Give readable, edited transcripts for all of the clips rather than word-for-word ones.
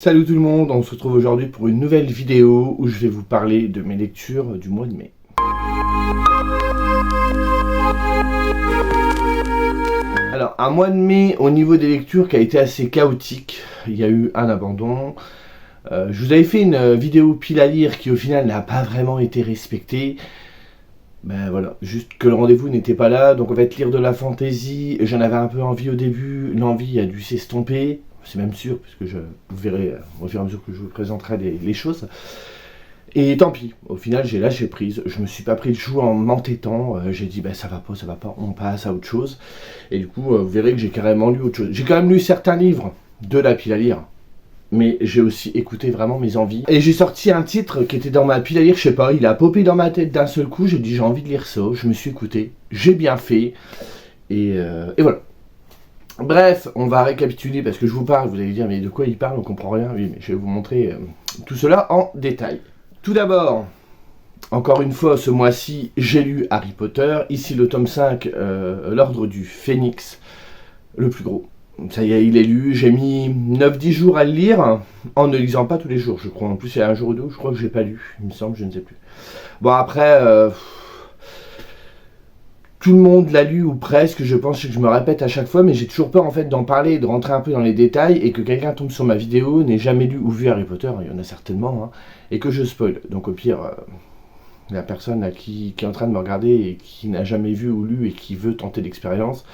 Salut tout le monde, on se retrouve aujourd'hui pour une nouvelle vidéo où je vais vous parler de mes lectures du mois de mai. Alors, un mois de mai au niveau des lectures qui a été assez chaotique. Il y a eu un abandon. Je vous avais fait une vidéo pile à lire qui au final n'a pas vraiment été respectée. Ben voilà, juste que le rendez-vous n'était pas là. Donc on va lire de la fantasy. J'en avais un peu envie au début. L'envie a dû s'estomper. C'est même sûr, puisque vous verrez au fur et à mesure que je vous présenterai les choses. Et tant pis, au final j'ai lâché prise, je me suis pas pris le chou en m'entêtant, j'ai dit bah, ça va pas, on passe à autre chose. Et du coup vous verrez que j'ai carrément lu autre chose. J'ai quand même lu certains livres de la pile à lire, mais j'ai aussi écouté vraiment mes envies. Et j'ai sorti un titre qui était dans ma pile à lire, je sais pas, il a popé dans ma tête d'un seul coup, j'ai dit j'ai envie de lire ça, je me suis écouté, j'ai bien fait, et voilà. Bref, on va récapituler parce que je vous parle, vous allez dire mais de quoi il parle, on comprend rien. Oui, mais je vais vous montrer tout cela en détail. Tout d'abord, encore une fois, ce mois-ci, j'ai lu Harry Potter. Ici le tome 5, l'ordre du Phénix, le plus gros. Ça y est, il est lu, j'ai mis 9-10 jours à le lire, en ne lisant pas tous les jours, je crois. En plus, il y a un jour ou deux où je crois que je n'ai pas lu, il me semble, je ne sais plus. Bon, après... tout le monde l'a lu ou presque, je pense que je me répète à chaque fois, mais j'ai toujours peur en fait d'en parler et de rentrer un peu dans les détails et que quelqu'un tombe sur ma vidéo, n'ait jamais lu ou vu Harry Potter, il y en a certainement, hein, et que je spoil. Donc au pire, la personne qui est en train de me regarder et qui n'a jamais vu ou lu et qui veut tenter l'expérience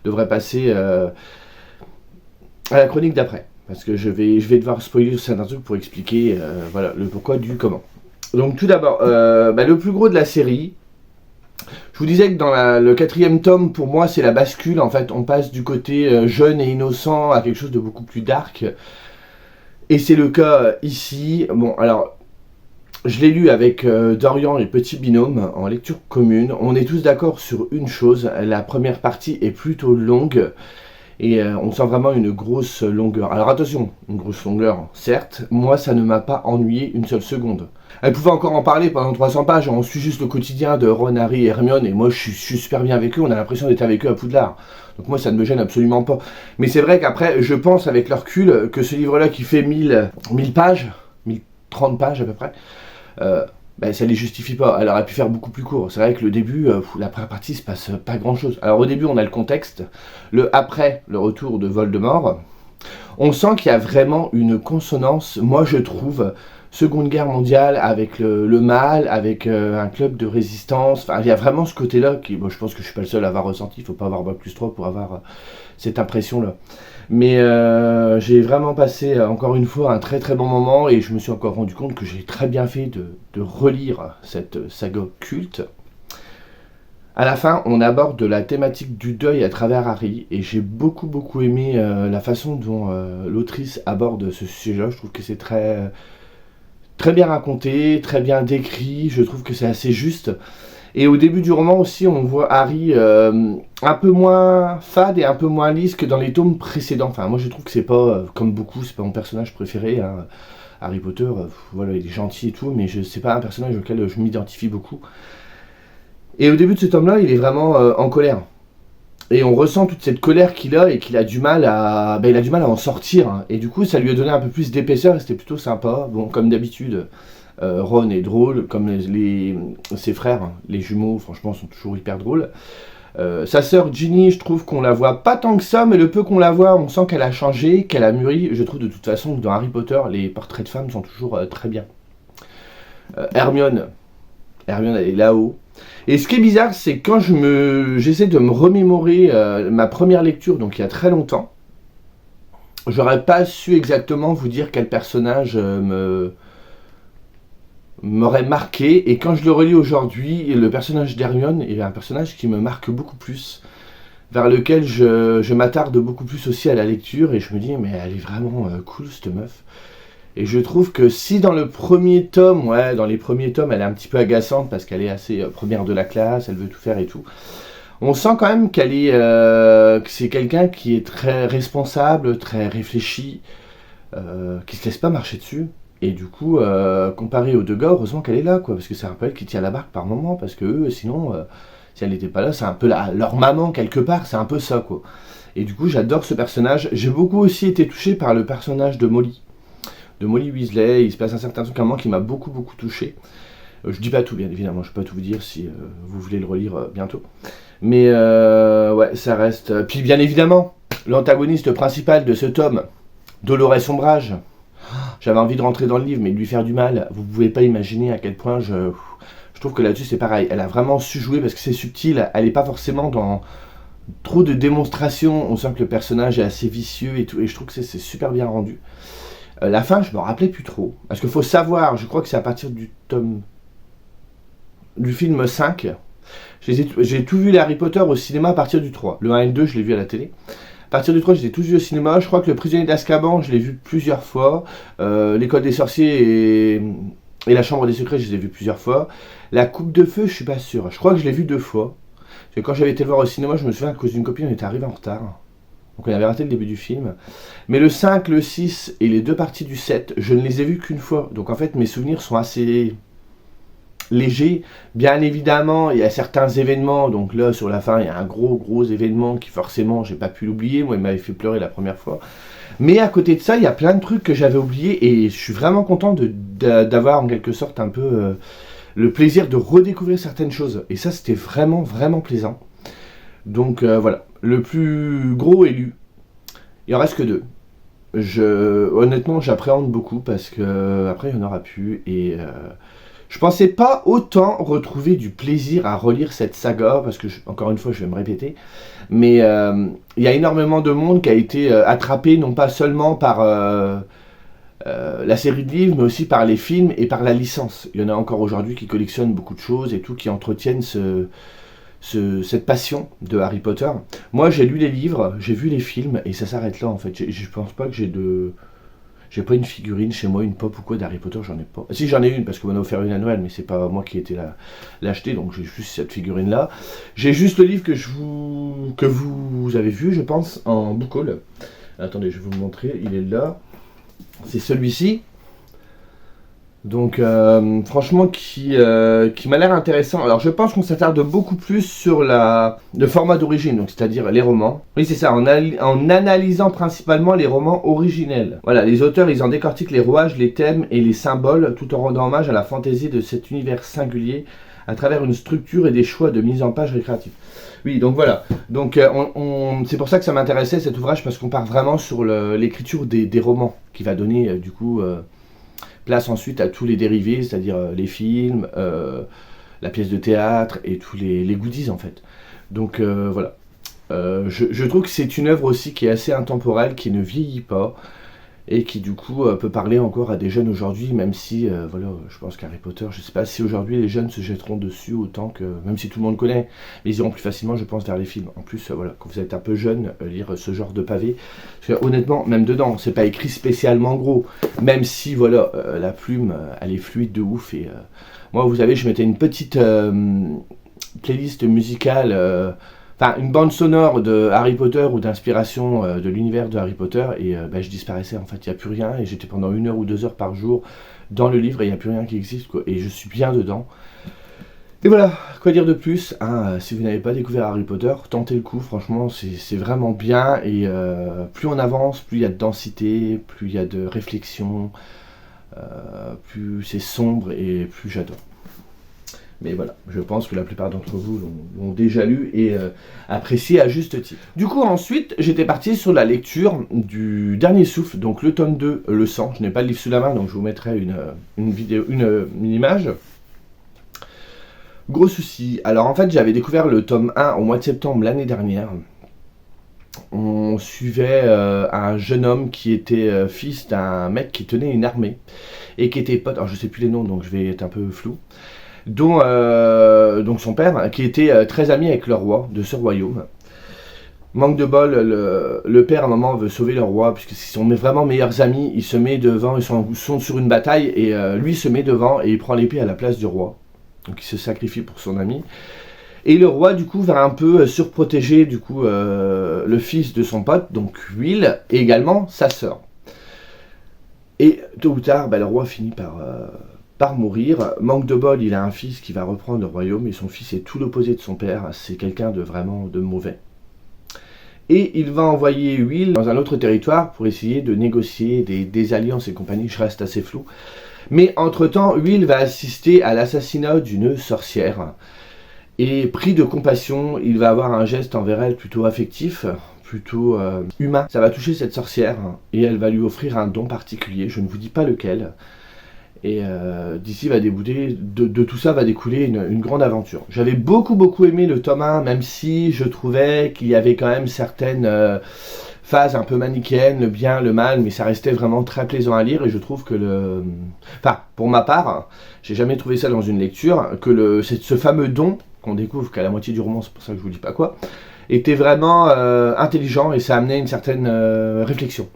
devrait passer à la chronique d'après. Parce que je vais devoir spoiler certains trucs pour expliquer voilà, le pourquoi du comment. Donc tout d'abord, le plus gros de la série. Je vous disais que dans le 4e tome, pour moi, c'est la bascule. En fait, on passe du côté jeune et innocent à quelque chose de beaucoup plus dark. Et c'est le cas ici. Bon, alors, je l'ai lu avec Dorian et Petit Binôme en lecture commune. On est tous d'accord sur une chose. La première partie est plutôt longue. Et on sent vraiment une grosse longueur. Alors attention, une grosse longueur, certes. Moi, ça ne m'a pas ennuyé une seule seconde. Elle pouvait encore en parler pendant 300 pages. On suit juste le quotidien de Ron, Harry et Hermione. Et moi, je suis super bien avec eux. On a l'impression d'être avec eux à Poudlard. Donc moi, ça ne me gêne absolument pas. Mais c'est vrai qu'après, je pense avec le recul que ce livre-là qui fait 1000 pages, 1030 pages à peu près, ça ne les justifie pas. Elle aurait pu faire beaucoup plus court. C'est vrai que le début, la première partie, se passe pas grand-chose. Alors au début, on a le contexte. Après, le retour de Voldemort. On sent qu'il y a vraiment une consonance, moi je trouve, Seconde Guerre mondiale avec le mal, avec un club de résistance. Enfin, il y a vraiment ce côté-là qui, bon, je pense que je suis pas le seul à avoir ressenti. Il faut pas avoir bac plus 3 pour avoir cette impression-là. Mais j'ai vraiment passé, encore une fois, un très très bon moment et je me suis encore rendu compte que j'ai très bien fait de relire cette saga culte. À la fin, on aborde la thématique du deuil à travers Harry, et j'ai beaucoup aimé la façon dont l'autrice aborde ce sujet-là. Je trouve que c'est très bien raconté, très bien décrit, je trouve que c'est assez juste. Et au début du roman aussi, on voit Harry un peu moins fade et un peu moins lisse que dans les tomes précédents. Enfin, moi je trouve que c'est pas, comme beaucoup, c'est pas mon personnage préféré, hein. Harry Potter, voilà, il est gentil et tout, mais c'est pas un personnage auquel je m'identifie beaucoup. Et au début de ce tome-là, il est vraiment en colère. Et on ressent toute cette colère qu'il a et qu'il a du mal à, il a du mal à en sortir. Hein. Et du coup, ça lui a donné un peu plus d'épaisseur et c'était plutôt sympa. Bon, comme d'habitude, Ron est drôle, comme ses frères, hein, les jumeaux, franchement, sont toujours hyper drôles. Sa sœur Ginny, je trouve qu'on la voit pas tant que ça, mais le peu qu'on la voit, on sent qu'elle a changé, qu'elle a mûri. Je trouve de toute façon que dans Harry Potter, les portraits de femmes sont toujours très bien. Hermione, elle est là-haut. Et ce qui est bizarre, c'est quand j'essaie de me remémorer ma première lecture, donc il y a très longtemps, j'aurais pas su exactement vous dire quel personnage m'aurait marqué. Et quand je le relis aujourd'hui, le personnage d'Hermione est un personnage qui me marque beaucoup plus, vers lequel je m'attarde beaucoup plus aussi à la lecture, et je me dis, mais elle est vraiment cool cette meuf. Et je trouve que si dans le premier tome, dans les premiers tomes, elle est un petit peu agaçante parce qu'elle est assez première de la classe, elle veut tout faire et tout. On sent quand même que c'est quelqu'un qui est très responsable, très réfléchi, qui se laisse pas marcher dessus. Et du coup, comparé aux deux gars, heureusement qu'elle est là, quoi, parce que c'est un peu elle qui tient la barque par moment, parce que eux, sinon, si elle n'était pas là, c'est un peu leur maman quelque part, c'est un peu ça, quoi. Et du coup, j'adore ce personnage. J'ai beaucoup aussi été touché par le personnage de Molly. de Molly Weasley. Il se passe un certain truc à un moment qui m'a beaucoup touché. Je dis pas tout, bien évidemment, je peux pas tout vous dire si vous voulez le relire bientôt. Mais ouais, ça reste... Puis bien évidemment, l'antagoniste principal de ce tome, Dolores Ombrage. J'avais envie de rentrer dans le livre, mais de lui faire du mal. Vous pouvez pas imaginer à quel point je trouve que là-dessus c'est pareil. Elle a vraiment su jouer parce que c'est subtil. Elle est pas forcément dans trop de démonstrations. On sent que le personnage est assez vicieux et tout. Et je trouve que c'est super bien rendu. La fin, je me rappelais plus trop. Parce qu'il faut savoir, je crois que c'est à partir du film 5. J'ai tout vu les Harry Potter au cinéma à partir du 3. Le 1 et le 2, je l'ai vu à la télé. À partir du 3, je les ai tous vus au cinéma. Je crois que Le Prisonnier d'Azkaban, je l'ai vu plusieurs fois. L'École des sorciers et La Chambre des secrets, je les ai vus plusieurs fois. La Coupe de feu, je suis pas sûr. Je crois que je l'ai vu 2 fois. Parce que quand j'avais été le voir au cinéma, je me souviens, à cause d'une copine, on était arrivé en retard. Donc on avait raté le début du film. Mais le 5, le 6 et les 2 parties du 7, je ne les ai vus qu'une fois. Donc en fait, mes souvenirs sont assez légers. Bien évidemment, il y a certains événements. Donc là, sur la fin, il y a un gros événement qui forcément, j'ai pas pu l'oublier. Moi, il m'avait fait pleurer la première fois. Mais à côté de ça, il y a plein de trucs que j'avais oubliés. Et je suis vraiment content d'avoir en quelque sorte un peu le plaisir de redécouvrir certaines choses. Et ça, c'était vraiment plaisant. Donc voilà, le plus gros est lu. Il en reste que 2. Honnêtement, j'appréhende beaucoup parce que après il n'y en aura plus. Et je pensais pas autant retrouver du plaisir à relire cette saga parce que, encore une fois, je vais me répéter. Mais il y a énormément de monde qui a été attrapé non pas seulement par la série de livres, mais aussi par les films et par la licence. Il y en a encore aujourd'hui qui collectionnent beaucoup de choses et tout, qui entretiennent cette passion de Harry Potter. Moi, j'ai lu les livres, j'ai vu les films, et ça s'arrête là, en fait. Je pense pas que j'ai pas une figurine chez moi, une pop ou quoi d'Harry Potter, j'en ai pas. Si, j'en ai une, parce qu'on m'en a offert une à Noël, mais c'est pas moi qui ai été l'acheter, donc j'ai juste cette figurine-là. J'ai juste le livre que vous avez vu, je pense, en book haul. Attendez, je vais vous le montrer, il est là. C'est celui-ci. Donc franchement qui m'a l'air intéressant. Alors je pense qu'on s'attarde beaucoup plus sur le format d'origine, donc c'est-à-dire les romans. Oui c'est ça, en analysant principalement les romans originels. Voilà, les auteurs ils en décortiquent les rouages, les thèmes et les symboles tout en rendant hommage à la fantaisie de cet univers singulier à travers une structure et des choix de mise en page récréatifs. Oui, donc voilà. Donc c'est pour ça que ça m'intéressait cet ouvrage parce qu'on part vraiment sur l'écriture des romans qui va donner du coup... place ensuite à tous les dérivés, c'est-à-dire les films, la pièce de théâtre et tous les goodies en fait. Donc voilà. Je trouve que c'est une œuvre aussi qui est assez intemporelle, qui ne vieillit pas et qui du coup peut parler encore à des jeunes aujourd'hui, même si voilà, je pense qu'Harry Potter, je sais pas si aujourd'hui les jeunes se jetteront dessus autant que, même si tout le monde connaît, mais ils iront plus facilement je pense vers les films. En plus voilà, quand vous êtes un peu jeune, lire ce genre de pavé, parce que, honnêtement même dedans, c'est pas écrit spécialement gros, même si voilà, la plume elle est fluide de ouf et moi vous savez je mettais une petite playlist musicale enfin, une bande sonore de Harry Potter ou d'inspiration de l'univers de Harry Potter et je disparaissais en fait, il n'y a plus rien et j'étais pendant 1 heure ou 2 heures par jour dans le livre et il n'y a plus rien qui existe quoi, et je suis bien dedans. Et voilà, quoi dire de plus hein, si vous n'avez pas découvert Harry Potter, tentez le coup, franchement c'est vraiment bien et plus on avance, plus il y a de densité, plus il y a de réflexion, plus c'est sombre et plus j'adore. Mais voilà, je pense que la plupart d'entre vous l'ont déjà lu et apprécié à juste titre. Du coup, ensuite, j'étais parti sur la lecture du Dernier Souffle, donc le tome 2, Le Sang. Je n'ai pas le livre sous la main, donc je vous mettrai une vidéo, une image. Gros souci. Alors en fait, j'avais découvert le tome 1 au mois de septembre l'année dernière. On suivait un jeune homme qui était fils d'un mec qui tenait une armée et qui était pote, alors je sais plus les noms, donc je vais être un peu flou. Dont donc son père, qui était très ami avec le roi de ce royaume. Manque de bol, le père à un moment veut sauver le roi, puisque ils sont vraiment meilleurs amis, il se met devant, ils sont sur une bataille, et lui se met devant, et il prend l'épée à la place du roi. Donc il se sacrifie pour son ami. Et le roi, du coup, va un peu surprotéger, du coup, le fils de son pote, donc Will, et également sa sœur. Et tôt ou tard, le roi finit par mourir. Manque de bol, il a un fils qui va reprendre le royaume et son fils est tout l'opposé de son père, c'est quelqu'un de vraiment de mauvais. Et il va envoyer Will dans un autre territoire pour essayer de négocier des alliances et compagnie, je reste assez flou. Mais entre-temps, Will va assister à l'assassinat d'une sorcière. Et pris de compassion, il va avoir un geste envers elle plutôt affectif, plutôt humain. Ça va toucher cette sorcière et elle va lui offrir un don particulier, je ne vous dis pas lequel. Et d'ici va débouler, de tout ça va découler une grande aventure. J'avais beaucoup aimé le tome 1, même si je trouvais qu'il y avait quand même certaines phases un peu manichéennes, le bien, le mal, mais ça restait vraiment très plaisant à lire et je trouve que Enfin, pour ma part, j'ai jamais trouvé ça dans une lecture, que ce fameux don, qu'on découvre qu'à la moitié du roman, c'est pour ça que je vous dis pas quoi, était vraiment intelligent et ça amenait une certaine réflexion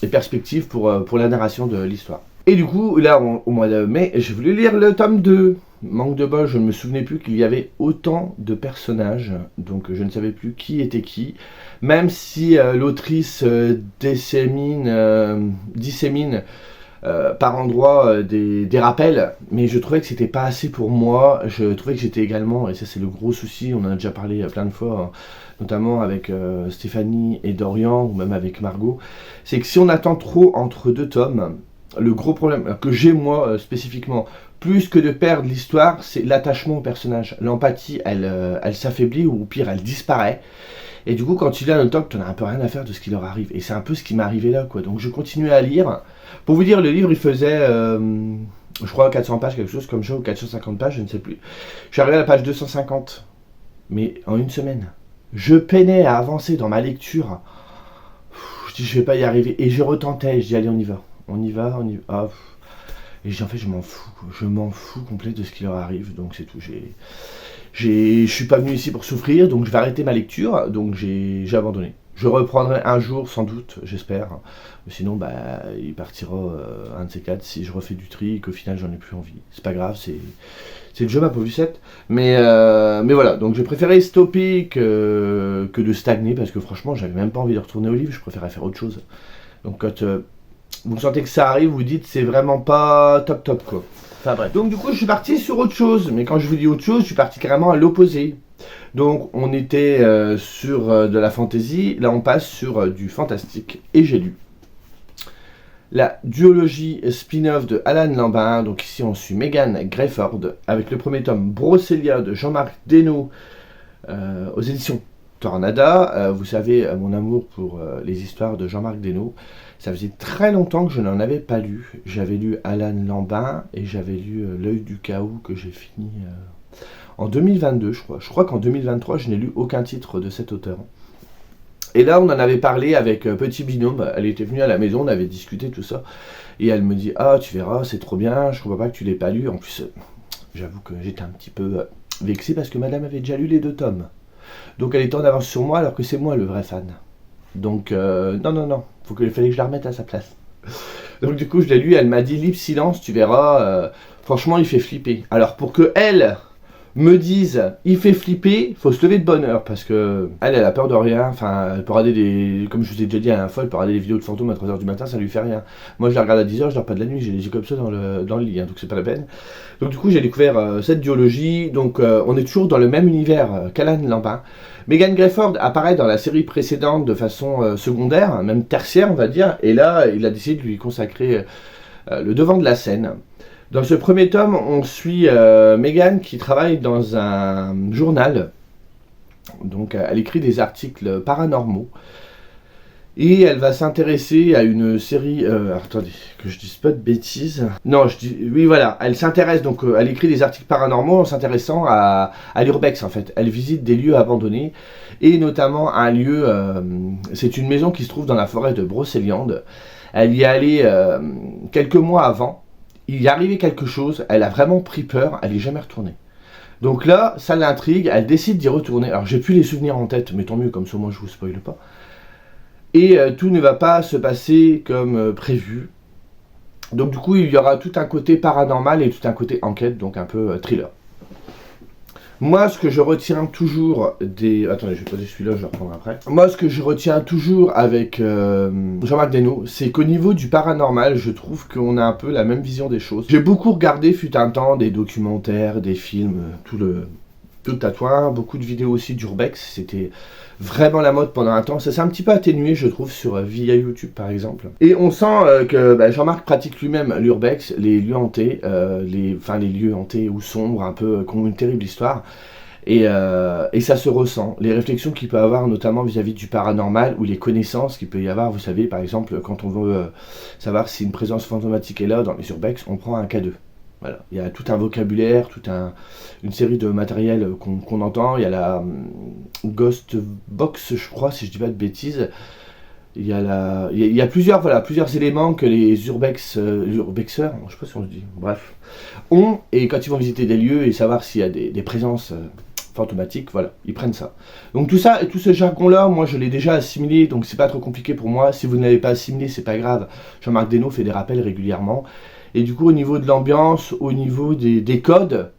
et perspective pour la narration de l'histoire. Et du coup, là, au mois de mai, j'ai voulu lire le tome 2. Manque de bol, je ne me souvenais plus qu'il y avait autant de personnages, donc je ne savais plus qui était qui. Même si l'autrice dissémine par endroits des rappels, mais je trouvais que c'était pas assez pour moi. Je trouvais que j'étais également, et ça c'est le gros souci, on en a déjà parlé plein de fois, notamment avec Stéphanie et Dorian, ou même avec Margot, c'est que si on attend trop entre deux tomes, le gros problème que j'ai moi spécifiquement, plus que de perdre l'histoire, c'est l'attachement au personnage. L'empathie, elle s'affaiblit ou au pire, elle disparaît. Et du coup, quand tu lis un tome, tu n'as un peu rien à faire de ce qui leur arrive. Et c'est un peu ce qui m'est arrivé là, quoi. Donc je continuais à lire. Pour vous dire, le livre, il faisait, je crois, 400 pages, quelque chose comme ça, ou 450 pages, je ne sais plus. Je suis arrivé à la page 250, mais en une semaine. Je peinais à avancer dans ma lecture. Je dis, je vais pas y arriver. Et je retentais, je dis, allez, on y va. On y va. Ah, et en fait, je m'en fous complet de ce qui leur arrive, donc c'est tout. Je suis pas venu ici pour souffrir, donc je vais arrêter ma lecture, donc j'ai abandonné. Je reprendrai un jour, sans doute, j'espère. Sinon, bah, il partira un de ces quatre si je refais du tri et qu'au final, j'en ai plus envie. C'est pas grave, c'est le jeu, ma pauvre Lucette. Mais voilà, donc j'ai préféré stopper que de stagner, parce que franchement, j'avais même pas envie de retourner au livre, je préférais faire autre chose. Donc quand vous sentez que ça arrive, vous dites c'est vraiment pas top quoi. Enfin bref. Donc du coup je suis parti sur autre chose, mais quand je vous dis autre chose, je suis parti carrément à l'opposé. Donc on était sur de la fantasy, là on passe sur du fantastique, et j'ai lu la duologie spin-off de Alan Lambin. Donc ici on suit Megan Greyford avec le premier tome Brocélia de Jean-Marc Desnos aux éditions Tornada. Vous savez mon amour pour les histoires de Jean-Marc Desnos. Ça faisait très longtemps que je n'en avais pas lu. J'avais lu Alan Lambin et j'avais lu L'œil du chaos que j'ai fini en 2022 je crois. Je crois qu'en 2023 je n'ai lu aucun titre de cet auteur. Et là on en avait parlé avec Petit Binôme, elle était venue à la maison, on avait discuté tout ça. Et elle me dit ah tu verras c'est trop bien, je comprends pas que tu l'aies pas lu. En plus j'avoue que j'étais un petit peu vexé parce que madame avait déjà lu les 2 tomes. Donc elle était en avance sur moi alors que c'est moi le vrai fan. Donc non, il fallait que je la remette à sa place. Donc du coup je l'ai lu, elle m'a dit libre silence, tu verras, franchement il fait flipper. Alors pour que elle me dise il fait flipper, faut se lever de bonne heure parce que elle a peur de rien, enfin elle peut regarder comme je vous ai déjà dit à la fois, elle peut regarder des vidéos de fantômes à 3h du matin, ça lui fait rien. Moi je la regarde à 10h, je dors pas de la nuit, j'ai les yeux comme ça dans le lit, hein, donc c'est pas la peine. Donc du coup j'ai découvert cette duologie, donc on est toujours dans le même univers qu'Alan Lambin. Megan Greyford apparaît dans la série précédente de façon secondaire, même tertiaire on va dire, et là il a décidé de lui consacrer le devant de la scène. Dans ce premier tome, on suit Megan qui travaille dans un journal, donc elle écrit des articles paranormaux, et elle va s'intéresser à une série... attendez, que je dise pas de bêtises. Non, oui voilà, elle s'intéresse, donc elle écrit des articles paranormaux en s'intéressant à l'urbex en fait. Elle visite des lieux abandonnés, et notamment un lieu... c'est une maison qui se trouve dans la forêt de Brocéliande. Elle y est allée quelques mois avant, il y est arrivé quelque chose, elle a vraiment pris peur, elle n'est jamais retournée. Donc là, ça l'intrigue, elle décide d'y retourner. Alors j'ai plus les souvenirs en tête, mais tant mieux, comme ça moi je vous spoile pas. Et tout ne va pas se passer comme prévu. Donc du coup, il y aura tout un côté paranormal et tout un côté enquête, donc un peu thriller. Moi, ce que je retiens toujours des... Attendez, je vais poser celui-là, je vais reprendre après. Moi, ce que je retiens toujours avec Jean-Marc Desnos, c'est qu'au niveau du paranormal, je trouve qu'on a un peu la même vision des choses. J'ai beaucoup regardé, fut un temps, des documentaires, des films, tout le tout le tatouage, beaucoup de vidéos aussi d'urbex, c'était vraiment la mode pendant un temps. Ça s'est un petit peu atténué, je trouve, via YouTube par exemple. Et on sent que Jean-Marc pratique lui-même l'urbex, les lieux hantés, les lieux hantés ou sombres, un peu, qui ont une terrible histoire. Et ça se ressent. Les réflexions qu'il peut avoir, notamment vis-à-vis du paranormal, ou les connaissances qu'il peut y avoir, vous savez, par exemple, quand on veut savoir si une présence fantomatique est là dans les urbex, on prend un K2. Voilà. Il y a tout un vocabulaire, une série de matériel qu'on entend. Il y a la Ghost Box, je crois, si je dis pas de bêtises. Il y a plusieurs éléments que les urbexeurs, je sais pas si on le dit, bref, ont, et quand ils vont visiter des lieux et savoir s'il y a des présences fantomatiques, voilà, ils prennent ça. Donc tout ça, et tout ce jargon-là, moi je l'ai déjà assimilé, donc c'est pas trop compliqué pour moi. Si vous ne l'avez pas assimilé, c'est pas grave. Jean-Marc Desno fait des rappels régulièrement. Et du coup, au niveau de l'ambiance, au niveau des codes,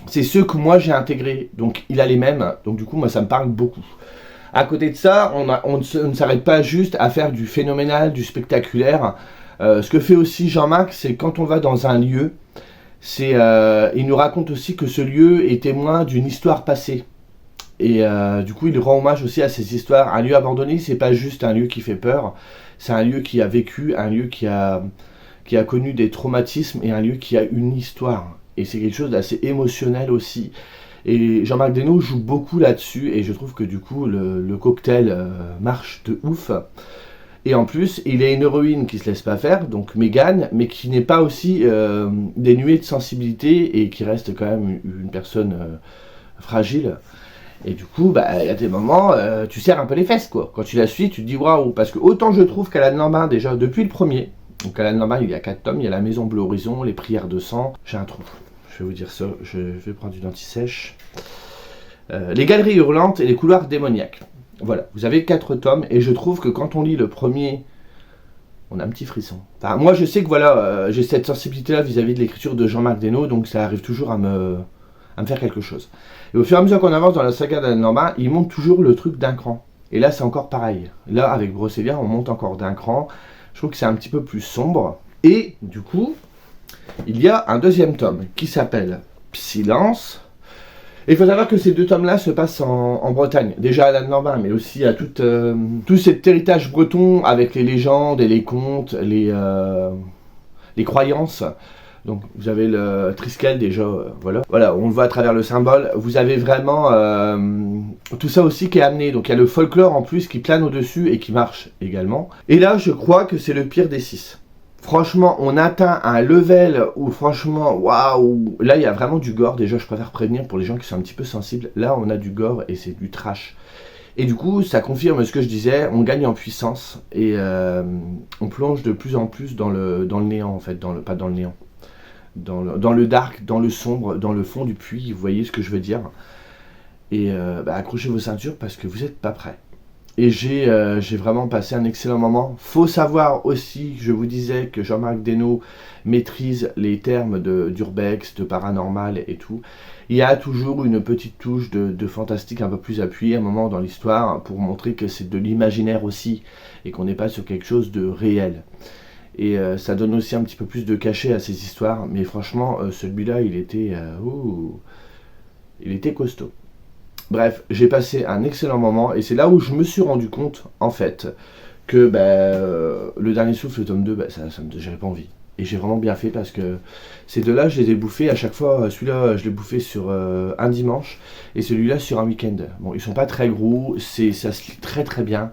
c'est ceux que moi j'ai intégrés. Donc il a les mêmes, donc du coup, moi ça me parle beaucoup. À côté de ça, on ne s'arrête pas juste à faire du phénoménal, du spectaculaire. Ce que fait aussi Jean-Marc, c'est quand on va dans un lieu, il nous raconte aussi que ce lieu est témoin d'une histoire passée. Et du coup, il rend hommage aussi à ces histoires. Un lieu abandonné, c'est pas juste un lieu qui fait peur, c'est un lieu qui a vécu, un lieu qui a connu des traumatismes et un lieu qui a une histoire. Et c'est quelque chose d'assez émotionnel aussi. Et Jean-Marc Desno joue beaucoup là-dessus et je trouve que du coup le cocktail marche de ouf. Et en plus, il est une héroïne qui se laisse pas faire, donc Mégane, mais qui n'est pas aussi dénuée de sensibilité et qui reste quand même une personne fragile. Et du coup, il y a des moments, tu serres un peu les fesses, quoi. Quand tu la suis, tu te dis waouh, parce que autant je trouve qu'Alan Lambin, déjà depuis le premier, donc Alan Lambin, il y a 4 tomes, il y a La Maison Bleu Horizon, Les Prières de Sang, j'ai un trou. Je vais vous dire ça, je vais prendre une anti-sèche. Les Galeries Hurlantes et Les Couloirs Démoniaques. Voilà, vous avez 4 tomes, et je trouve que quand on lit le premier, on a un petit frisson. Enfin, moi je sais que voilà, j'ai cette sensibilité-là vis-à-vis de l'écriture de Jean-Marc Desno, donc ça arrive toujours à me faire quelque chose. Et au fur et à mesure qu'on avance dans la saga d'Alan Lambin, il monte toujours le truc d'un cran. Et là c'est encore pareil. Là avec Brocéliande, on monte encore d'un cran. Je trouve que c'est un petit peu plus sombre. Et du coup, il y a un deuxième tome qui s'appelle Silence. Et il faut savoir que ces 2 tomes-là se passent en Bretagne. Déjà à Alan Lambin, mais aussi à tout cet héritage breton avec les légendes et les contes, les croyances. Donc vous avez le Triskel déjà, voilà, on le voit à travers le symbole. Vous avez vraiment tout ça aussi qui est amené. Donc il y a le folklore en plus qui plane au-dessus et qui marche également. Et là, je crois que c'est le pire des 6. Franchement, on atteint un level où franchement, waouh, là il y a vraiment du gore. Déjà, je préfère prévenir pour les gens qui sont un petit peu sensibles. Là, on a du gore et c'est du trash. Et du coup, ça confirme ce que je disais, on gagne en puissance et on plonge de plus en plus dans le néant en fait, pas dans le néant. Dans le dark, dans le sombre, dans le fond du puits, vous voyez ce que je veux dire. Et accrochez vos ceintures parce que vous n'êtes pas prêts. Et j'ai vraiment passé un excellent moment. Faut savoir aussi, je vous disais, que Jean-Marc Desno maîtrise les termes d'urbex, de paranormal et tout. Il y a toujours une petite touche de fantastique un peu plus appuyée à un moment dans l'histoire pour montrer que c'est de l'imaginaire aussi et qu'on n'est pas sur quelque chose de réel. Et ça donne aussi un petit peu plus de cachet à ces histoires. Mais franchement, celui-là, il était costaud. Bref, j'ai passé un excellent moment. Et c'est là où je me suis rendu compte, en fait, que le dernier souffle, le tome 2, j'avais pas envie. Et j'ai vraiment bien fait parce que ces 2-là, je les ai bouffés à chaque fois. Celui-là, je l'ai bouffé sur un dimanche. Et celui-là, sur un week-end. Bon, ils sont pas très gros. Ça se lit très très bien.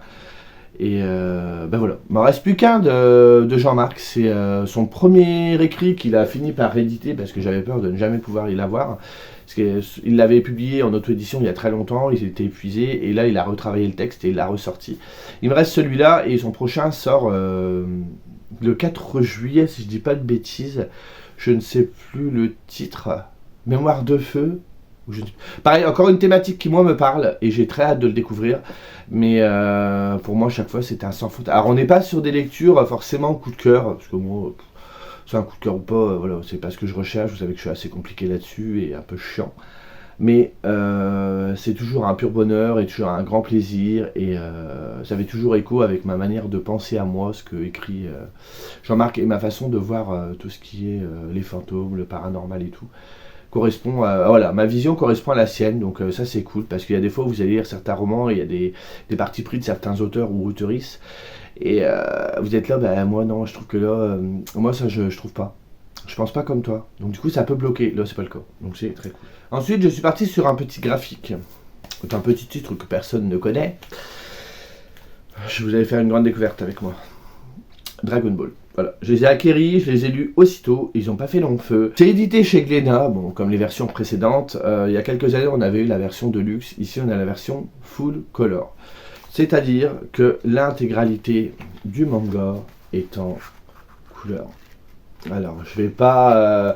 Et voilà, il m'en reste plus qu'un de Jean-Marc, c'est son premier écrit qu'il a fini par rééditer parce que j'avais peur de ne jamais pouvoir y l'avoir. Parce qu'il l'avait publié en auto-édition il y a très longtemps, il était épuisé et là il a retravaillé le texte et il l'a ressorti. Il me reste celui-là et son prochain sort le 4 juillet si je dis pas de bêtises, je ne sais plus le titre, Mémoire de feu. Pareil, encore une thématique qui moi me parle et j'ai très hâte de le découvrir, mais pour moi chaque fois c'était un sans faute. Alors on n'est pas sur des lectures forcément coup de cœur, parce que moi c'est un coup de cœur ou pas, voilà, c'est pas ce que je recherche, vous savez que je suis assez compliqué là-dessus et un peu chiant, mais c'est toujours un pur bonheur et toujours un grand plaisir et ça fait toujours écho avec ma manière de penser à moi, ce que écrit Jean-Marc et ma façon de voir tout ce qui est les fantômes, le paranormal et tout. correspond à, voilà, ma vision correspond à la sienne, donc ça c'est cool, parce qu'il y a des fois où vous allez lire certains romans, et il y a des partis pris de certains auteurs ou auteurices, et vous êtes là, bah moi non, je trouve que là, moi ça je trouve pas. Je pense pas comme toi. Donc du coup ça peut bloquer. Là c'est pas le cas. Donc c'est très cool. Ensuite je suis parti sur un petit graphique. C'est un petit titre que personne ne connaît. Je vous avais fait une grande découverte avec moi. Dragon Ball. Voilà. Je les ai acquéris, je les ai lus aussitôt. Ils n'ont pas fait long feu. C'est édité chez Glénat, bon comme les versions précédentes. Il y a quelques années on avait eu la version de luxe. Ici on a la version full color. C'est-à-dire que l'intégralité du manga est en couleur. Alors, je ne vais pas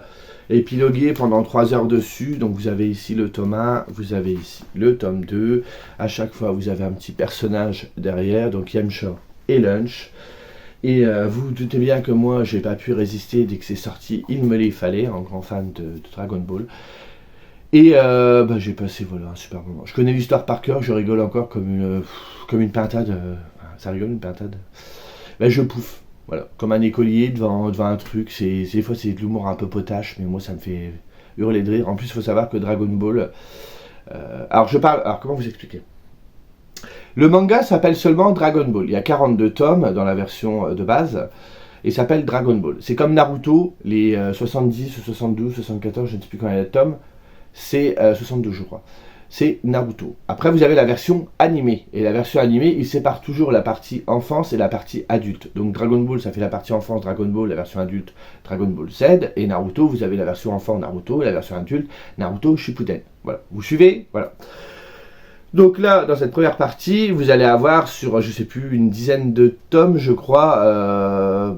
épiloguer pendant 3 heures dessus. Donc, vous avez ici le tome 1, vous avez ici le tome 2. À chaque fois, vous avez un petit personnage derrière, donc Yamcha et Lunch. Et vous vous doutez bien que moi, j'ai pas pu résister dès que c'est sorti. Il me les fallait, un grand fan de Dragon Ball. Et j'ai passé voilà, un super moment. Je connais l'histoire par cœur, je rigole encore comme une pintade. Ça rigole une pintade. Je pouffe. Voilà, comme un écolier devant un truc, des fois c'est de l'humour un peu potache, mais moi ça me fait hurler de rire. En plus il faut savoir que Dragon Ball... alors comment vous expliquer? Le manga s'appelle seulement Dragon Ball, il y a 42 tomes dans la version de base, et s'appelle Dragon Ball. C'est comme Naruto, les 70 ou 72, 74, je ne sais plus quand il y a de tomes, c'est 72 je crois. C'est Naruto. Après vous avez la version animée, et la version animée il sépare toujours la partie enfance et la partie adulte. Donc Dragon Ball ça fait la partie enfance Dragon Ball, la version adulte Dragon Ball Z, et Naruto vous avez la version enfant Naruto et la version adulte Naruto Shippuden. Voilà, vous suivez? Voilà. Donc là, dans cette première partie, vous allez avoir sur, je sais plus, une dizaine de tomes, je crois,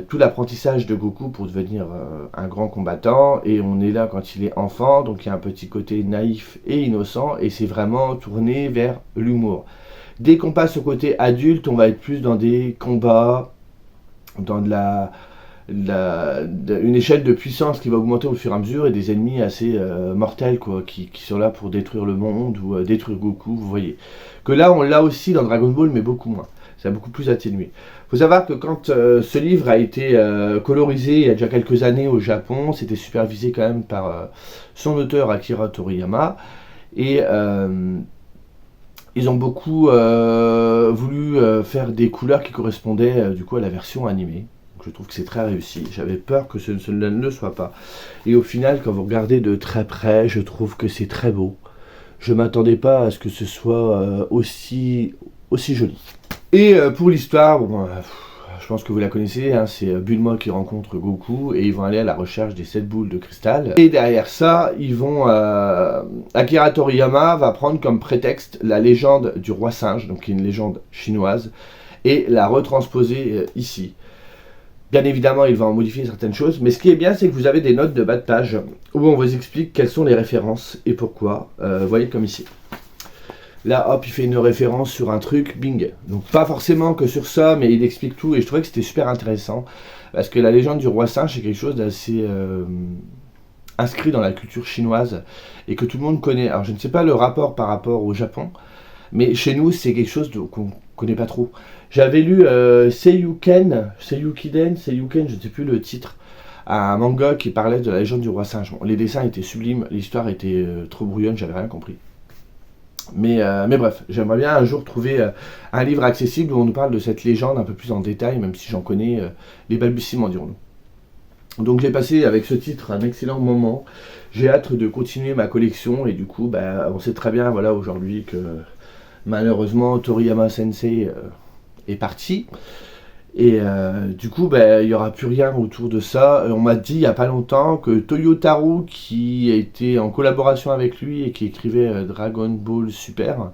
tout l'apprentissage de Goku pour devenir un grand combattant. Et on est là quand il est enfant, donc il y a un petit côté naïf et innocent, et c'est vraiment tourné vers l'humour. Dès qu'on passe au côté adulte, on va être plus dans des combats, dans une échelle de puissance qui va augmenter au fur et à mesure, et des ennemis assez mortels quoi, qui sont là pour détruire le monde ou détruire Goku, vous voyez. Que là on l'a aussi dans Dragon Ball mais beaucoup moins, c'est beaucoup plus atténué. Il faut savoir que quand ce livre a été colorisé il y a déjà quelques années au Japon, c'était supervisé quand même par son auteur Akira Toriyama, et ils ont beaucoup voulu faire des couleurs qui correspondaient du coup à la version animée. Je trouve que c'est très réussi. J'avais peur que ce ne le soit pas. Et au final, quand vous regardez de très près, je trouve que c'est très beau. Je m'attendais pas à ce que ce soit aussi joli. Et pour l'histoire, je pense que vous la connaissez, hein, c'est Bulma qui rencontre Goku et ils vont aller à la recherche des 7 boules de cristal. Et derrière ça, ils vont... Akira Toriyama va prendre comme prétexte la légende du roi singe, donc qui est une légende chinoise, et la retransposer ici. Bien évidemment, il va en modifier certaines choses, mais ce qui est bien, c'est que vous avez des notes de bas de page où on vous explique quelles sont les références et pourquoi. Vous voyez comme ici. Là, hop, il fait une référence sur un truc, bing. Donc pas forcément que sur ça, mais il explique tout et je trouvais que c'était super intéressant parce que la légende du roi singe, c'est quelque chose d'assez inscrit dans la culture chinoise et que tout le monde connaît. Alors je ne sais pas le rapport par rapport au Japon, mais chez nous, c'est quelque chose qu'on connaît pas trop. J'avais lu Seiyuken, je ne sais plus le titre, un manga qui parlait de la légende du roi singe. Bon, les dessins étaient sublimes, l'histoire était trop brouillonne, j'avais rien compris. Mais bref, j'aimerais bien un jour trouver un livre accessible où on nous parle de cette légende un peu plus en détail, même si j'en connais les balbutiements, dirons-nous. Donc j'ai passé avec ce titre un excellent moment. J'ai hâte de continuer ma collection et du coup, on sait très bien, voilà, aujourd'hui que malheureusement Toriyama Sensei est parti. Et du coup, il n'y aura plus rien autour de ça. On m'a dit il n'y a pas longtemps que Toyotaro, qui était en collaboration avec lui et qui écrivait Dragon Ball Super,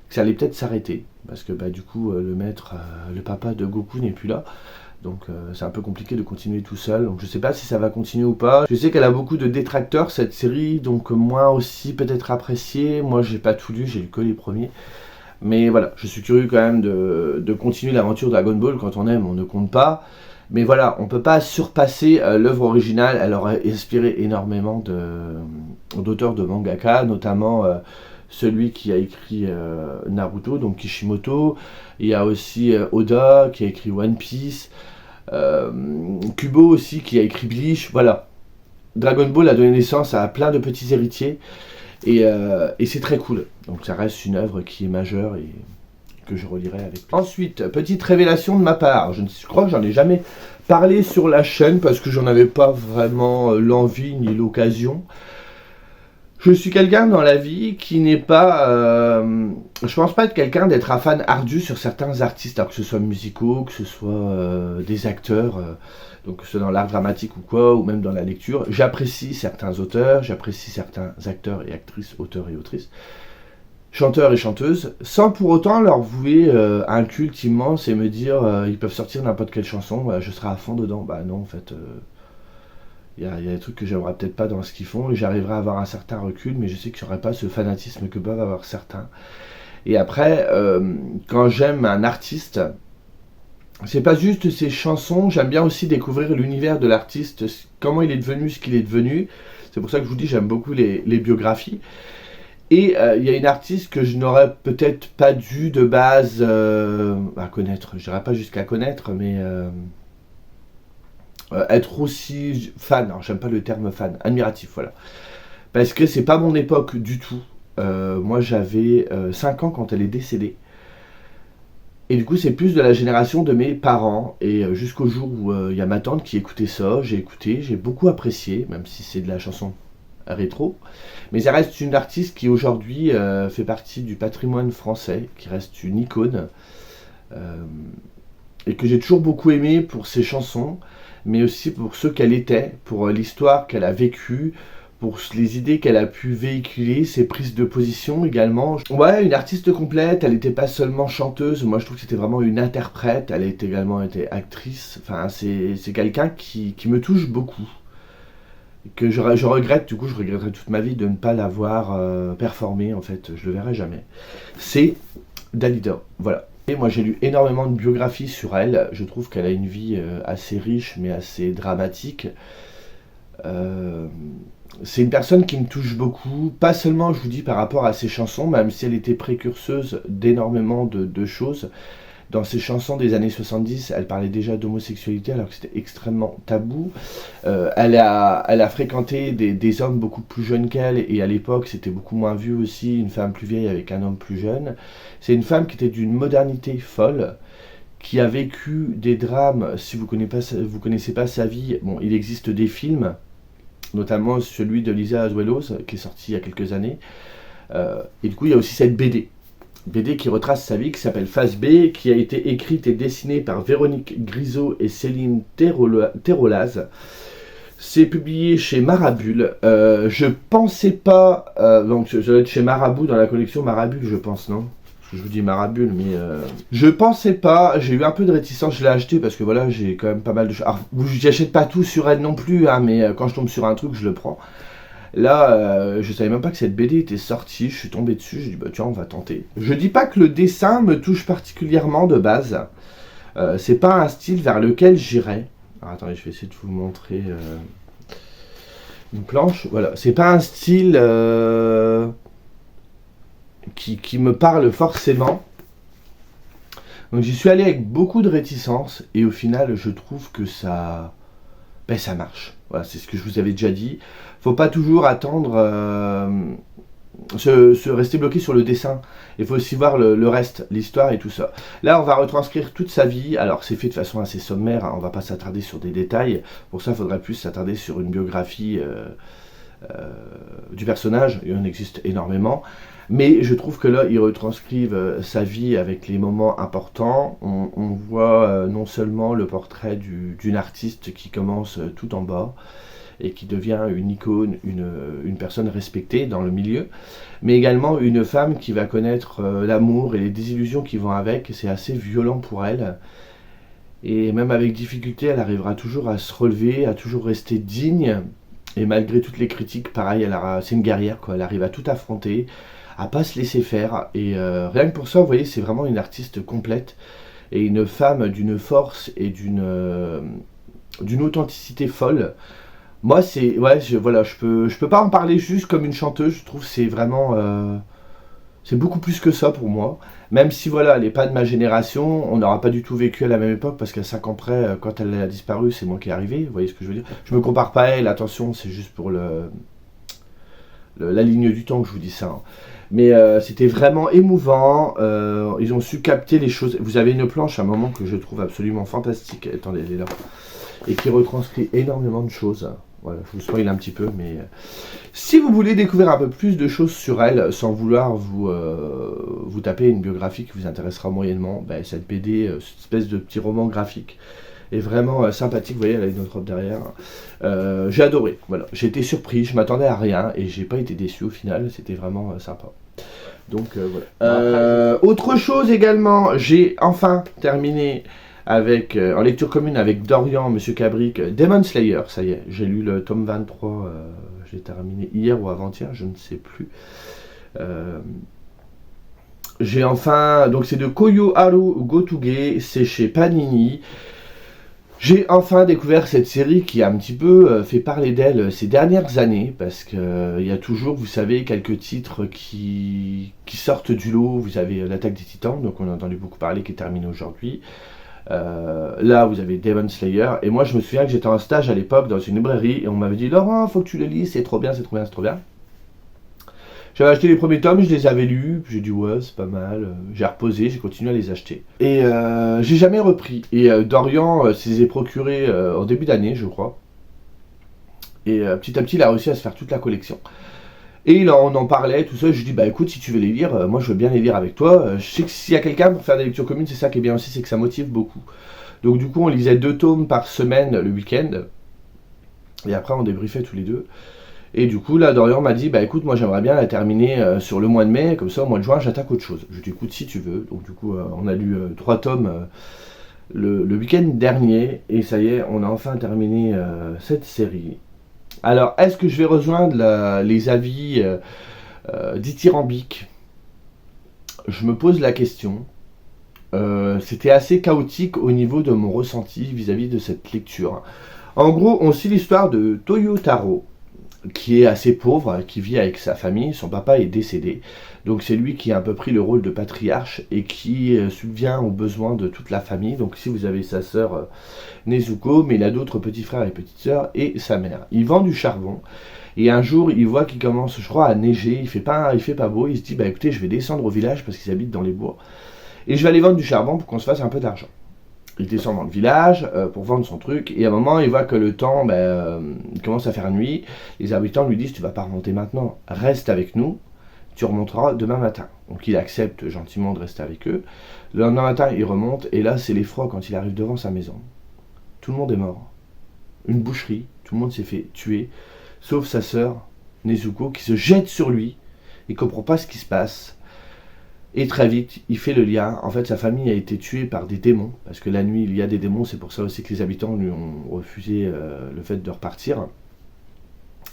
que ça allait peut-être s'arrêter. Parce que du coup, le maître, le papa de Goku n'est plus là. Donc c'est un peu compliqué de continuer tout seul. Donc je sais pas si ça va continuer ou pas. Je sais qu'elle a beaucoup de détracteurs cette série, donc moi aussi peut-être apprécié. Moi j'ai pas tout lu, j'ai lu que les premiers. Mais voilà, je suis curieux quand même de continuer l'aventure Dragon Ball. Quand on aime, on ne compte pas. Mais voilà, on peut pas surpasser l'œuvre originale. Elle aurait inspiré énormément d'auteurs de mangaka, notamment celui qui a écrit Naruto, donc Kishimoto. Il y a aussi Oda qui a écrit One Piece. Kubo aussi qui a écrit Bleach. Voilà. Dragon Ball a donné naissance à plein de petits héritiers, et c'est très cool. Donc ça reste une œuvre qui est majeure et que je relirai avec plaisir. Ensuite, petite révélation de ma part, je crois que j'en ai jamais parlé sur la chaîne parce que j'en avais pas vraiment l'envie ni l'occasion. Je suis quelqu'un dans la vie qui n'est pas... je pense pas être quelqu'un d'être un fan ardu sur certains artistes, alors que ce soit musicaux, que ce soit des acteurs, donc que ce soit dans l'art dramatique ou quoi, ou même dans la lecture. J'apprécie certains auteurs, j'apprécie certains acteurs et actrices, auteurs et autrices, chanteurs et chanteuses, sans pour autant leur vouer un culte immense et me dire ils peuvent sortir n'importe quelle chanson, je serai à fond dedans. Bah non, en fait... il y a des trucs que j'aimerais peut-être pas dans ce qu'ils font et j'arriverai à avoir un certain recul, mais je sais que j'aurai pas ce fanatisme que peuvent avoir certains. Et après, quand j'aime un artiste, c'est pas juste ses chansons, j'aime bien aussi découvrir l'univers de l'artiste, comment il est devenu ce qu'il est devenu. C'est pour ça que je vous dis, j'aime beaucoup les biographies. Et il y a une artiste que je n'aurais peut-être pas dû de base connaître, je dirais pas jusqu'à connaître, mais... être aussi fan, alors j'aime pas le terme fan, admiratif, voilà. Parce que c'est pas mon époque du tout. Moi j'avais 5 ans quand elle est décédée. Et du coup c'est plus de la génération de mes parents. Et jusqu'au jour où il y a ma tante qui écoutait ça, j'ai écouté, j'ai beaucoup apprécié, même si c'est de la chanson rétro. Mais ça reste une artiste qui aujourd'hui fait partie du patrimoine français, qui reste une icône. Et que j'ai toujours beaucoup aimé pour ses chansons, mais aussi pour ce qu'elle était, pour l'histoire qu'elle a vécue, pour les idées qu'elle a pu véhiculer, ses prises de position également. Ouais, une artiste complète, elle n'était pas seulement chanteuse, moi je trouve que c'était vraiment une interprète, elle a également été actrice, enfin c'est quelqu'un qui me touche beaucoup. Que je regrette, du coup je regretterai toute ma vie de ne pas l'avoir performé, en fait, je le verrai jamais. C'est Dalida, voilà. Et moi j'ai lu énormément de biographies sur elle, je trouve qu'elle a une vie assez riche mais assez dramatique. C'est une personne qui me touche beaucoup, pas seulement je vous dis par rapport à ses chansons, même si elle était précurseuse d'énormément de choses. Dans ses chansons des années 70, elle parlait déjà d'homosexualité alors que c'était extrêmement tabou. Elle a fréquenté des hommes beaucoup plus jeunes qu'elle, et à l'époque c'était beaucoup moins vu aussi, une femme plus vieille avec un homme plus jeune. C'est une femme qui était d'une modernité folle, qui a vécu des drames. Si vous connaissez pas sa vie, bon, il existe des films, notamment celui de Lisa Azuelos qui est sorti il y a quelques années. Et du coup il y a aussi cette BD qui retrace sa vie, qui s'appelle Phase B, qui a été écrite et dessinée par Véronique Grisot et Céline Terolaz. C'est publié chez Marabule. Je pensais pas... donc ça doit être chez Marabout, dans la collection Marabule, je pense, non? Parce que je vous dis Marabule, mais... je pensais pas, j'ai eu un peu de réticence, je l'ai acheté parce que voilà, j'ai quand même pas mal de choses. Alors, j'achète pas tout sur elle non plus, hein, mais quand je tombe sur un truc, je le prends. Là, je savais même pas que cette BD était sortie, je suis tombé dessus, j'ai dit bah tiens, on va tenter. Je dis pas que le dessin me touche particulièrement de base, c'est pas un style vers lequel j'irais. Alors attendez, je vais essayer de vous montrer une planche, voilà, c'est pas un style qui me parle forcément. Donc j'y suis allé avec beaucoup de réticence, et au final, je trouve que ça marche. Voilà, c'est ce que je vous avais déjà dit. Faut pas toujours attendre, se rester bloqué sur le dessin. Il faut aussi voir le reste, l'histoire et tout ça. Là, on va retranscrire toute sa vie. Alors, c'est fait de façon assez sommaire, hein, on va pas s'attarder sur des détails. Pour ça, il faudrait plus s'attarder sur une biographie du personnage. Il y en existe énormément. Mais je trouve que là, ils retranscrivent sa vie avec les moments importants. On voit non seulement le portrait d'une artiste qui commence tout en bas et qui devient une icône, une personne respectée dans le milieu, mais également une femme qui va connaître l'amour et les désillusions qui vont avec. C'est assez violent pour elle. Et même avec difficulté, elle arrivera toujours à se relever, à toujours rester digne. Et malgré toutes les critiques, pareil, c'est une guerrière, quoi. Elle arrive à tout affronter, à pas se laisser faire. Et rien que pour ça, vous voyez, c'est vraiment une artiste complète. Et une femme d'une force et d'une authenticité folle. Moi, je peux pas en parler juste comme une chanteuse. Je trouve que c'est vraiment C'est beaucoup plus que ça pour moi. Même si voilà, elle n'est pas de ma génération, on n'aura pas du tout vécu à la même époque, parce qu'à 5 ans près, quand elle a disparu, c'est moi qui est arrivé, vous voyez ce que je veux dire. Je me compare pas à elle, attention, c'est juste pour la ligne du temps que je vous dis ça. Hein. Mais c'était vraiment émouvant, ils ont su capter les choses. Vous avez une planche à un moment que je trouve absolument fantastique, attendez, elle est là, et qui retranscrit énormément de choses. Voilà, je vous spoil un petit peu, mais si vous voulez découvrir un peu plus de choses sur elle, sans vouloir vous taper une biographie qui vous intéressera moyennement, ben, cette BD, cette espèce de petit roman graphique, est vraiment sympathique. Vous voyez, elle a une autre robe derrière. J'ai adoré, voilà. J'ai été surpris, je m'attendais à rien, et j'ai pas été déçu au final, c'était vraiment sympa. Donc voilà. Autre chose également, j'ai enfin terminé avec, en lecture commune avec Dorian, Monsieur Cabric, Demon Slayer, ça y est, j'ai lu le tome 23, j'ai terminé hier ou avant-hier, je ne sais plus. J'ai enfin, donc c'est de Koyo Haru Gotuge, c'est chez Panini. J'ai enfin découvert cette série qui a un petit peu fait parler d'elle ces dernières années, parce qu'il y a toujours, vous savez, quelques titres qui sortent du lot. Vous avez l'Attaque des Titans, donc on a entendu beaucoup parler, qui est terminé aujourd'hui. Là, vous avez Demon Slayer, et moi je me souviens que j'étais en stage à l'époque dans une librairie, et on m'avait dit « Laurent, faut que tu le lis, c'est trop bien, c'est trop bien, c'est trop bien ». J'avais acheté les premiers tomes, je les avais lus, j'ai dit ouais c'est pas mal, j'ai reposé, j'ai continué à les acheter. Et j'ai jamais repris. Et Dorian s'y les a procurés en début d'année je crois. Et petit à petit il a réussi à se faire toute la collection. Et on en parlait, tout ça, je lui dis bah écoute si tu veux les lire, moi je veux bien les lire avec toi. Je sais que s'il y a quelqu'un pour faire des lectures communes, c'est ça qui est bien aussi, c'est que ça motive beaucoup. Donc du coup on lisait 2 tomes par semaine le week-end. Et après on débriefait tous les deux. Et du coup, là, Dorian m'a dit, bah écoute, moi j'aimerais bien la terminer sur le mois de mai, comme ça au mois de juin j'attaque autre chose. Je lui ai dit, écoute, si tu veux. Donc du coup, on a lu 3 tomes le week-end dernier, et ça y est, on a enfin terminé cette série. Alors, est-ce que je vais rejoindre les avis dithyrambiques? Je me pose la question. C'était assez chaotique au niveau de mon ressenti vis-à-vis de cette lecture. En gros, on suit l'histoire de Toyotaro, qui est assez pauvre, qui vit avec sa famille, son papa est décédé, donc c'est lui qui a un peu pris le rôle de patriarche et qui subvient aux besoins de toute la famille. Donc si vous avez sa sœur Nezuko, mais il a d'autres petits frères et petites sœurs et sa mère. Il vend du charbon, et un jour il voit qu'il commence, je crois, à neiger, il fait pas beau, il se dit bah écoutez je vais descendre au village parce qu'ils habitent dans les bois, et je vais aller vendre du charbon pour qu'on se fasse un peu d'argent. Il descend dans le village pour vendre son truc, et à un moment il voit que le temps il commence à faire nuit. Les habitants lui disent tu vas pas remonter maintenant, reste avec nous, tu remonteras demain matin. Donc il accepte gentiment de rester avec eux. Le lendemain matin il remonte, et là c'est l'effroi quand il arrive devant sa maison. Tout le monde est mort, une boucherie, tout le monde s'est fait tuer, sauf sa sœur Nezuko qui se jette sur lui et comprend pas ce qui se passe. Et très vite, il fait le lien. En fait, sa famille a été tuée par des démons, parce que la nuit, il y a des démons, c'est pour ça aussi que les habitants lui ont refusé le fait de repartir.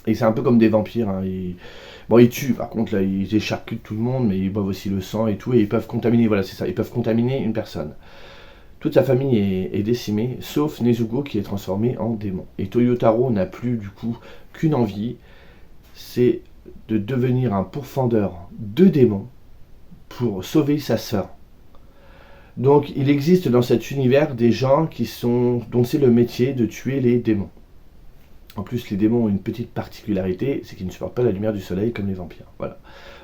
Et c'est un peu comme des vampires. Hein. Ils tuent, par contre, là, ils écharcutent tout le monde, mais ils boivent aussi le sang et tout, et ils peuvent contaminer, voilà, c'est ça, ils peuvent contaminer une personne. Toute sa famille est décimée, sauf Nezuko qui est transformé en démon. Et Toyotaro n'a plus, du coup, qu'une envie, c'est de devenir un pourfendeur de démons, pour sauver sa sœur. Donc il existe dans cet univers des gens dont c'est le métier de tuer les démons. En plus les démons ont une petite particularité, c'est qu'ils ne supportent pas la lumière du soleil comme les vampires.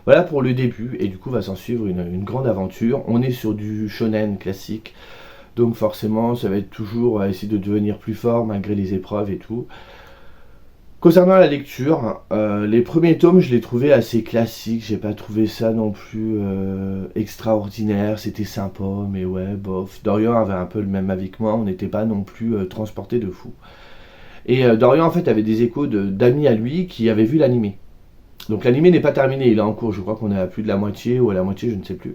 Voilà pour le début, et du coup va s'en suivre une grande aventure. On est sur du shonen classique, donc forcément ça va être toujours à essayer de devenir plus fort malgré les épreuves et tout. Concernant la lecture, les premiers tomes, je les trouvais assez classiques, j'ai pas trouvé ça non plus extraordinaire, c'était sympa, mais ouais, bof. Dorian avait un peu le même avis que moi, on n'était pas non plus transporté de fou. Et Dorian, en fait, avait des échos d'amis à lui qui avaient vu l'animé. Donc l'animé n'est pas terminé, il est en cours, je crois qu'on est à plus de la moitié, ou à la moitié, je ne sais plus.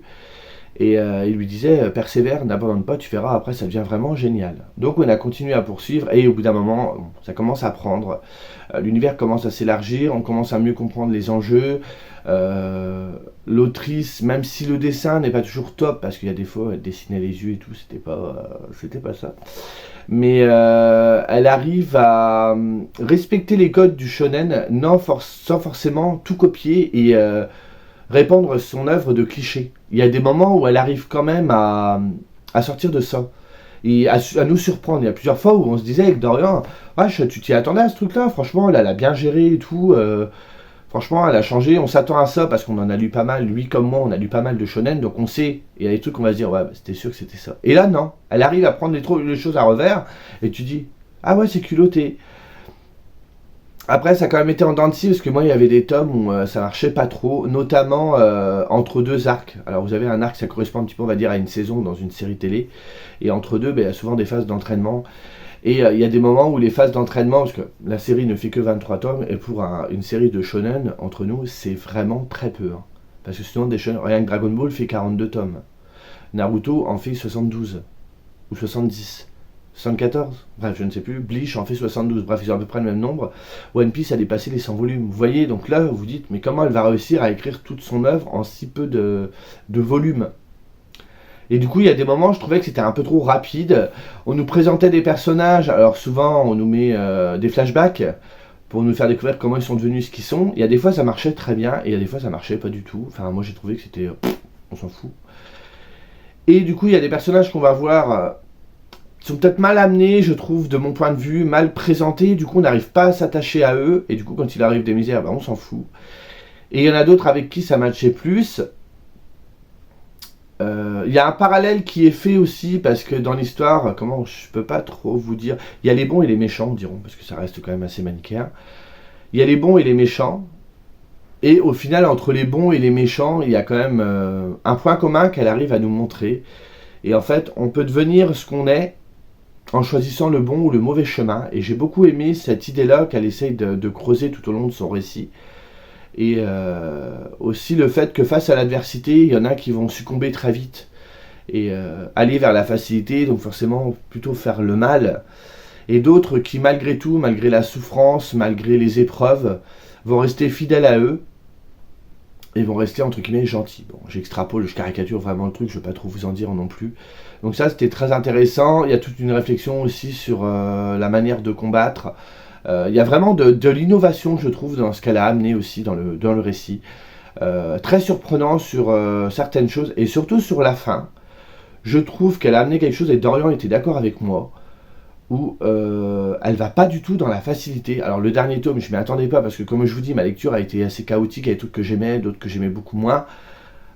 Et il lui disait, persévère, n'abandonne pas, tu verras, après ça devient vraiment génial. Donc on a continué à poursuivre, et au bout d'un moment, ça commence à prendre. L'univers commence à s'élargir, on commence à mieux comprendre les enjeux. L'autrice, même si le dessin n'est pas toujours top, parce qu'il y a des fois, elle dessinait les yeux et tout, c'était pas ça. Mais elle arrive à respecter les codes du shonen sans forcément tout copier, et répandre son œuvre de clichés. Il y a des moments où elle arrive quand même à sortir de ça. Et à nous surprendre. Il y a plusieurs fois où on se disait avec Dorian, ah, tu t'y attendais à ce truc-là, franchement, elle a bien géré et tout. Franchement, elle a changé, on s'attend à ça parce qu'on en a lu pas mal, lui comme moi, on a lu pas mal de shonen, donc on sait, il y a des trucs qu'on va se dire, ouais, bah, c'était sûr que c'était ça. Et là, non, elle arrive à prendre les choses à revers, et tu dis, ah ouais, c'est culotté. Après, ça a quand même été en dents de scie, parce que moi, il y avait des tomes où ça marchait pas trop, notamment entre deux arcs. Alors, vous avez un arc, ça correspond un petit peu, on va dire, à une saison dans une série télé, et entre deux, ben, il y a souvent des phases d'entraînement. Et il y a des moments où les phases d'entraînement, parce que la série ne fait que 23 tomes, et pour une série de shonen, entre nous, c'est vraiment très peu. Hein. Parce que sinon, des shonen, rien que Dragon Ball fait 42 tomes. Naruto en fait 72, ou 70, 74, bref, je ne sais plus. Bleach en fait 72, bref, ils ont à peu près le même nombre. One Piece a dépassé les 100 volumes. Vous voyez, donc là, vous dites, mais comment elle va réussir à écrire toute son œuvre en si peu de volume? Et du coup, il y a des moments, je trouvais que c'était un peu trop rapide. On nous présentait des personnages, alors souvent on nous met des flashbacks pour nous faire découvrir comment ils sont devenus ce qu'ils sont. Il y a des fois ça marchait très bien, et il y a des fois ça marchait pas du tout. Enfin, moi j'ai trouvé que c'était... on s'en fout. Et du coup, il y a des personnages qu'on va voir qui sont peut-être mal amenés, je trouve, de mon point de vue, mal présentés. Du coup, on n'arrive pas à s'attacher à eux. Et du coup, quand il arrive des misères, bah, on s'en fout. Et il y en a d'autres avec qui ça matchait plus. Il y a un parallèle qui est fait aussi parce que dans l'histoire, comment je peux pas trop vous dire, il y a les bons et les méchants, diront, parce que ça reste quand même assez manichéen. Il y a les bons et les méchants, et au final, entre les bons et les méchants, il y a quand même un point commun qu'elle arrive à nous montrer. Et en fait, on peut devenir ce qu'on est en choisissant le bon ou le mauvais chemin. Et j'ai beaucoup aimé cette idée-là qu'elle essaye de creuser tout au long de son récit. Et aussi le fait que face à l'adversité, il y en a qui vont succomber très vite et aller vers la facilité, donc forcément plutôt faire le mal. Et d'autres qui, malgré tout, malgré la souffrance, malgré les épreuves, vont rester fidèles à eux et vont rester entre guillemets gentils. Bon, j'extrapole, je caricature vraiment le truc, je ne vais pas trop vous en dire non plus. Donc ça, c'était très intéressant. Il y a toute une réflexion aussi sur la manière de combattre. Il y a vraiment de l'innovation, je trouve, dans ce qu'elle a amené aussi dans le récit. Très surprenant sur certaines choses, et surtout sur la fin. Je trouve qu'elle a amené quelque chose, et Dorian était d'accord avec moi, où elle va pas du tout dans la facilité. Alors le dernier tome, je m'y attendais pas, parce que comme je vous dis, ma lecture a été assez chaotique, il y a des trucs que j'aimais, d'autres que j'aimais beaucoup moins.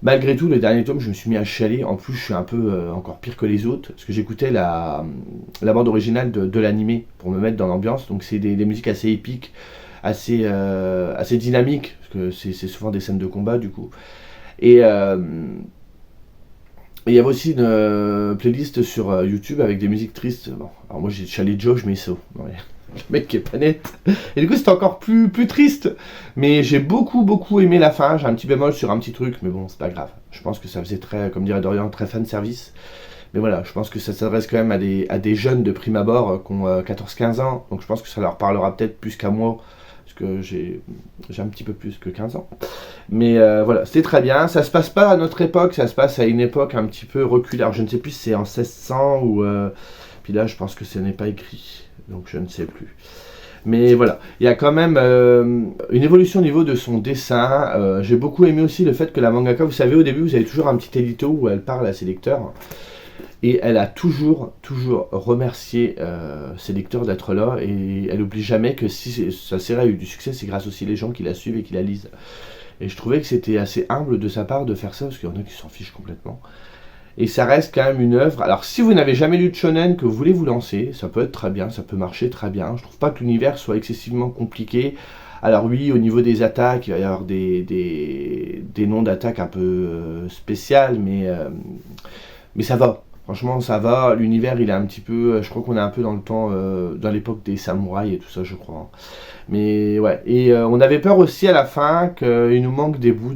Malgré tout, le dernier tome, je me suis mis à chialer. En plus, je suis un peu encore pire que les autres, parce que j'écoutais la bande originale de l'animé pour me mettre dans l'ambiance. Donc c'est des musiques assez épiques, assez dynamiques, parce que c'est souvent des scènes de combat du coup. Et il y avait aussi une playlist sur YouTube avec des musiques tristes. Bon, alors moi j'ai chialé Joe, mais ça. Le mec qui est pas net. Et du coup, c'était encore plus triste. Mais j'ai beaucoup aimé la fin. J'ai un petit bémol sur un petit truc, mais bon, c'est pas grave. Je pense que ça faisait très, comme dirait Dorian, très fan service. Mais voilà, je pense que ça s'adresse quand même à des jeunes de prime abord qui ont 14-15 ans. Donc je pense que ça leur parlera peut-être plus qu'à moi, parce que j'ai un petit peu plus que 15 ans. Mais voilà, c'était très bien. Ça se passe pas à notre époque, ça se passe à une époque un petit peu reculée. Alors je ne sais plus si c'est en 1600 ou... puis là, je pense que ce n'est pas écrit. Donc je ne sais plus. Mais voilà, il y a quand même une évolution au niveau de son dessin. J'ai beaucoup aimé aussi le fait que la mangaka, vous savez, au début, vous avez toujours un petit édito où elle parle à ses lecteurs. Et elle a toujours remercié ses lecteurs d'être là. Et elle n'oublie jamais que si sa série a eu du succès, c'est grâce aussi les gens qui la suivent et qui la lisent. Et je trouvais que c'était assez humble de sa part de faire ça, parce qu'il y en a qui s'en fichent complètement. Et ça reste quand même une œuvre. Alors si vous n'avez jamais lu de shonen, que vous voulez vous lancer, ça peut être très bien, ça peut marcher très bien. Je trouve pas que l'univers soit excessivement compliqué. Alors oui, au niveau des attaques, il va y avoir des noms d'attaques un peu spéciales, mais ça va. Franchement, ça va. L'univers, il est un petit peu... Je crois qu'on est un peu dans le temps, dans l'époque des samouraïs et tout ça, je crois. Mais ouais. Et on avait peur aussi à la fin qu'il nous manque des bouts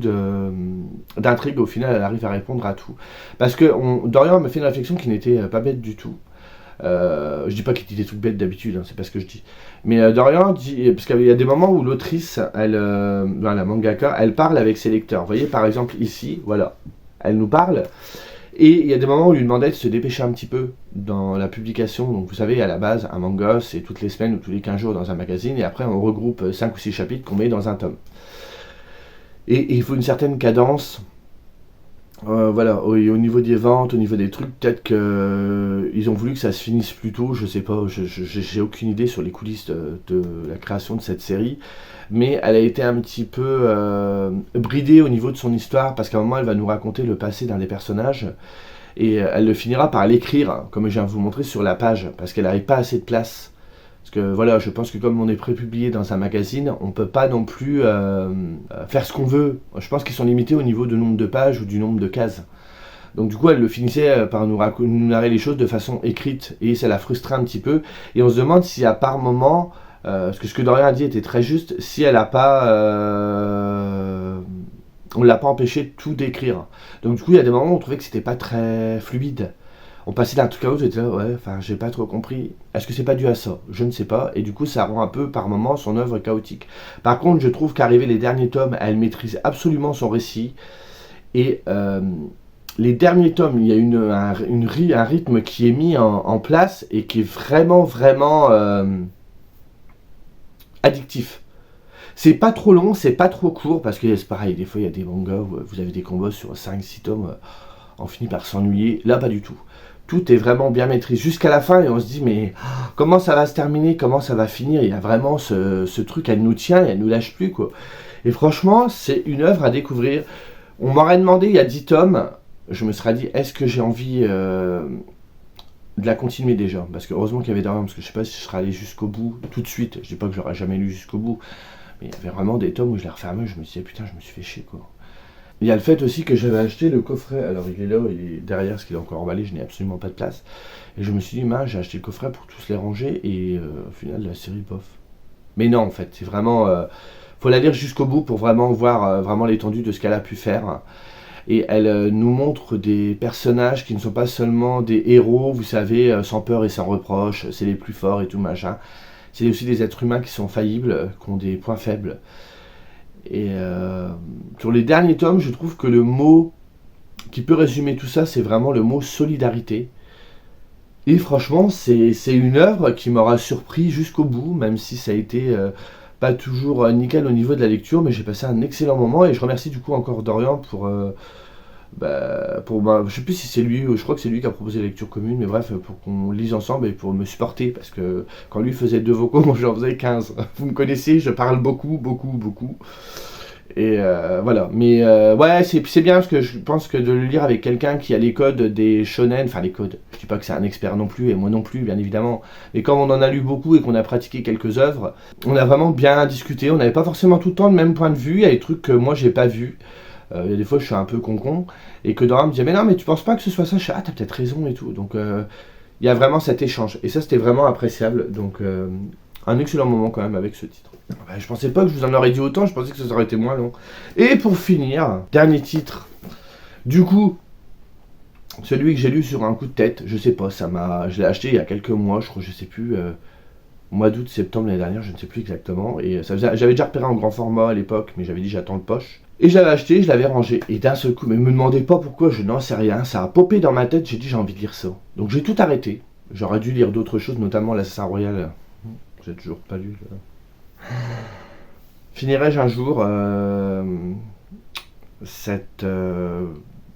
d'intrigue. Au final, elle arrive à répondre à tout. Parce que Dorian m'a fait une réflexion qui n'était pas bête du tout. Je dis pas qu'il dit des trucs bêtes d'habitude, hein, c'est pas ce que je dis. Mais Dorian dit... Parce qu'il y a des moments où l'autrice, la mangaka, elle parle avec ses lecteurs. Vous voyez, par exemple, ici, voilà. Elle nous parle... Et il y a des moments où on lui demandait de se dépêcher un petit peu dans la publication. Donc vous savez, à la base, un manga, c'est toutes les semaines ou tous les 15 jours dans un magazine. Et après, on regroupe 5 ou 6 chapitres qu'on met dans un tome. Et il faut une certaine cadence. Voilà, au niveau des ventes, au niveau des trucs, peut-être qu'ils ont voulu que ça se finisse plus tôt, je sais pas, j'ai aucune idée sur les coulisses de la création de cette série, mais elle a été un petit peu bridée au niveau de son histoire, parce qu'à un moment elle va nous raconter le passé d'un des personnages, et elle le finira par l'écrire, comme je viens de vous montrer sur la page, parce qu'elle n'avait pas assez de place. Parce que voilà, je pense que comme on est prépublié dans un magazine, on peut pas non plus faire ce qu'on veut. Je pense qu'ils sont limités au niveau du nombre de pages ou du nombre de cases. Donc du coup, elle le finissait par nous narrer les choses de façon écrite, et ça la frustrait un petit peu. Et on se demande si à par moment, parce que ce que Dorian a dit était très juste, si elle a pas... on l'a pas empêché de tout décrire. Donc du coup, il y a des moments où on trouvait que c'était pas très fluide. On passait d'un truc à l'autre, j'étais là, ouais, enfin, j'ai pas trop compris. Est-ce que c'est pas dû à ça? Je ne sais pas. Et du coup, ça rend un peu, par moments, son œuvre chaotique. Par contre, je trouve qu'arrivé les derniers tomes, elle maîtrise absolument son récit. Et les derniers tomes, il y a un rythme qui est mis en place et qui est vraiment, vraiment addictif. C'est pas trop long, c'est pas trop court, parce que c'est pareil, des fois, il y a des mangas où vous avez des combos sur 5-6 tomes, on finit par s'ennuyer. Là, pas du tout. Tout est vraiment bien maîtrisé jusqu'à la fin et on se dit mais comment ça va se terminer, comment ça va finir. Il y a vraiment ce truc, elle nous tient et elle nous lâche plus quoi. Et franchement c'est une œuvre à découvrir. On m'aurait demandé il y a 10 tomes, je me serais dit est-ce que j'ai envie de la continuer déjà, parce que heureusement qu'il y avait Dorian, parce que je sais pas si je serais allé jusqu'au bout tout de suite. Je dis pas que j'aurais jamais lu jusqu'au bout, mais il y avait vraiment des tomes où je les refermais, je me disais putain je me suis fait chier quoi. Il y a le fait aussi que j'avais acheté le coffret, alors il est là, il est derrière parce qu'il est encore emballé, je n'ai absolument pas de place. Et je me suis dit, mince, j'ai acheté le coffret pour tous les ranger et au final la série bof. Mais non en fait, c'est vraiment... faut la lire jusqu'au bout pour vraiment voir vraiment l'étendue de ce qu'elle a pu faire. Et elle nous montre des personnages qui ne sont pas seulement des héros, vous savez, sans peur et sans reproche, c'est les plus forts et tout machin. C'est aussi des êtres humains qui sont faillibles, qui ont des points faibles. Et sur les derniers tomes, je trouve que le mot qui peut résumer tout ça, c'est vraiment le mot solidarité. Et franchement, c'est une œuvre qui m'aura surpris jusqu'au bout, même si ça a été pas toujours nickel au niveau de la lecture, mais j'ai passé un excellent moment et je remercie du coup encore Dorian pour je sais plus si c'est lui, je crois que c'est lui qui a proposé la lecture commune, mais bref, pour qu'on lise ensemble et pour me supporter, parce que quand lui faisait 2 vocaux, moi j'en faisais 15. Vous me connaissez, je parle beaucoup, beaucoup, beaucoup. Et voilà, mais ouais, c'est bien parce que je pense que de le lire avec quelqu'un qui a les codes des shonen, enfin les codes, je dis pas que c'est un expert non plus, et moi non plus, bien évidemment, mais comme on en a lu beaucoup et qu'on a pratiqué quelques œuvres, on a vraiment bien discuté, on n'avait pas forcément tout le temps le même point de vue, il y a des trucs que moi j'ai pas vus. Il y a des fois je suis un peu con et que Dora me disait mais non mais tu penses pas que ce soit ça, je suis ah t'as peut-être raison et tout, donc il y a vraiment cet échange et ça c'était vraiment appréciable, donc un excellent moment quand même avec ce titre. Je pensais pas que je vous en aurais dit autant, je pensais que ça aurait été moins long. Et pour finir, dernier titre, du coup celui que j'ai lu sur un coup de tête, je sais pas, je l'ai acheté il y a quelques mois, je crois, je sais plus, mois d'août, septembre l'année dernière, je ne sais plus exactement, et j'avais déjà repéré en grand format à l'époque, mais j'avais dit j'attends le poche. Et j'avais acheté, je l'avais rangé, et d'un seul coup, mais me demandez pas pourquoi, je n'en sais rien, ça a popé dans ma tête, j'ai dit j'ai envie de lire ça. Donc j'ai tout arrêté, j'aurais dû lire d'autres choses, notamment l'Assassin Royal, j'ai toujours pas lu. Finirai-je un jour cette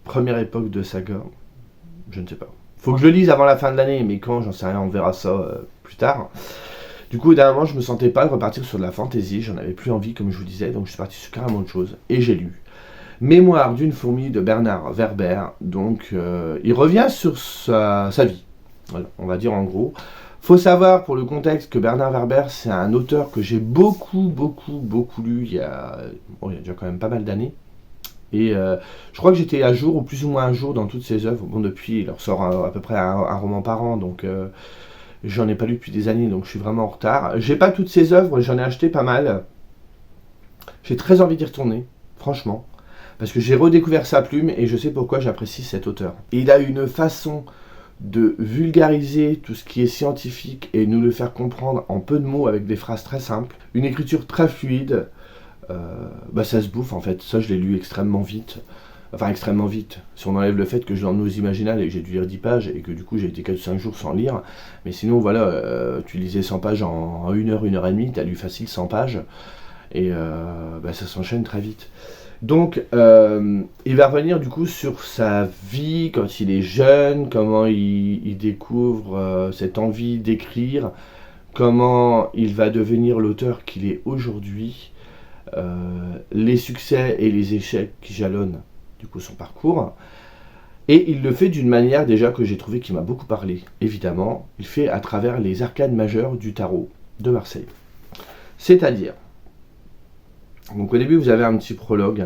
première époque de saga? Je ne sais pas. Faut que je le lise avant la fin de l'année, mais quand, j'en sais rien, on verra ça plus tard. Du coup, dernièrement, je me sentais pas de repartir sur de la fantasy, j'en avais plus envie, comme je vous disais, donc je suis parti sur carrément autre chose, et j'ai lu Mémoire d'une fourmi de Bernard Werber. Donc, il revient sur sa vie, voilà, on va dire en gros. Faut savoir, pour le contexte, que Bernard Werber, c'est un auteur que j'ai beaucoup lu il y a déjà quand même pas mal d'années. Et je crois que j'étais à jour, ou plus ou moins à jour, dans toutes ses œuvres. Bon, depuis, il leur sort à peu près un roman par an, donc j'en ai pas lu depuis des années, donc je suis vraiment en retard. J'ai pas toutes ses œuvres, j'en ai acheté pas mal. J'ai très envie d'y retourner, franchement, parce que j'ai redécouvert sa plume et je sais pourquoi j'apprécie cet auteur. Il a une façon de vulgariser tout ce qui est scientifique et nous le faire comprendre en peu de mots avec des phrases très simples. Une écriture très fluide, ça se bouffe en fait. Ça, je l'ai lu extrêmement vite. Enfin, extrêmement vite. Si on enlève le fait que je l'en aux imaginales et que j'ai dû lire 10 pages et que du coup j'ai été 4-5 jours sans lire. Mais sinon, voilà, tu lisais 100 pages en 1 heure et demie, tu as lu facile 100 pages et ça s'enchaîne très vite. Donc, il va revenir du coup sur sa vie quand il est jeune, comment il découvre cette envie d'écrire, comment il va devenir l'auteur qu'il est aujourd'hui, les succès et les échecs qui jalonnent du coup son parcours. Et il le fait d'une manière déjà que j'ai trouvé qui m'a beaucoup parlé, évidemment. Il fait à travers les arcanes majeures du tarot de Marseille. C'est-à-dire, donc au début vous avez un petit prologue.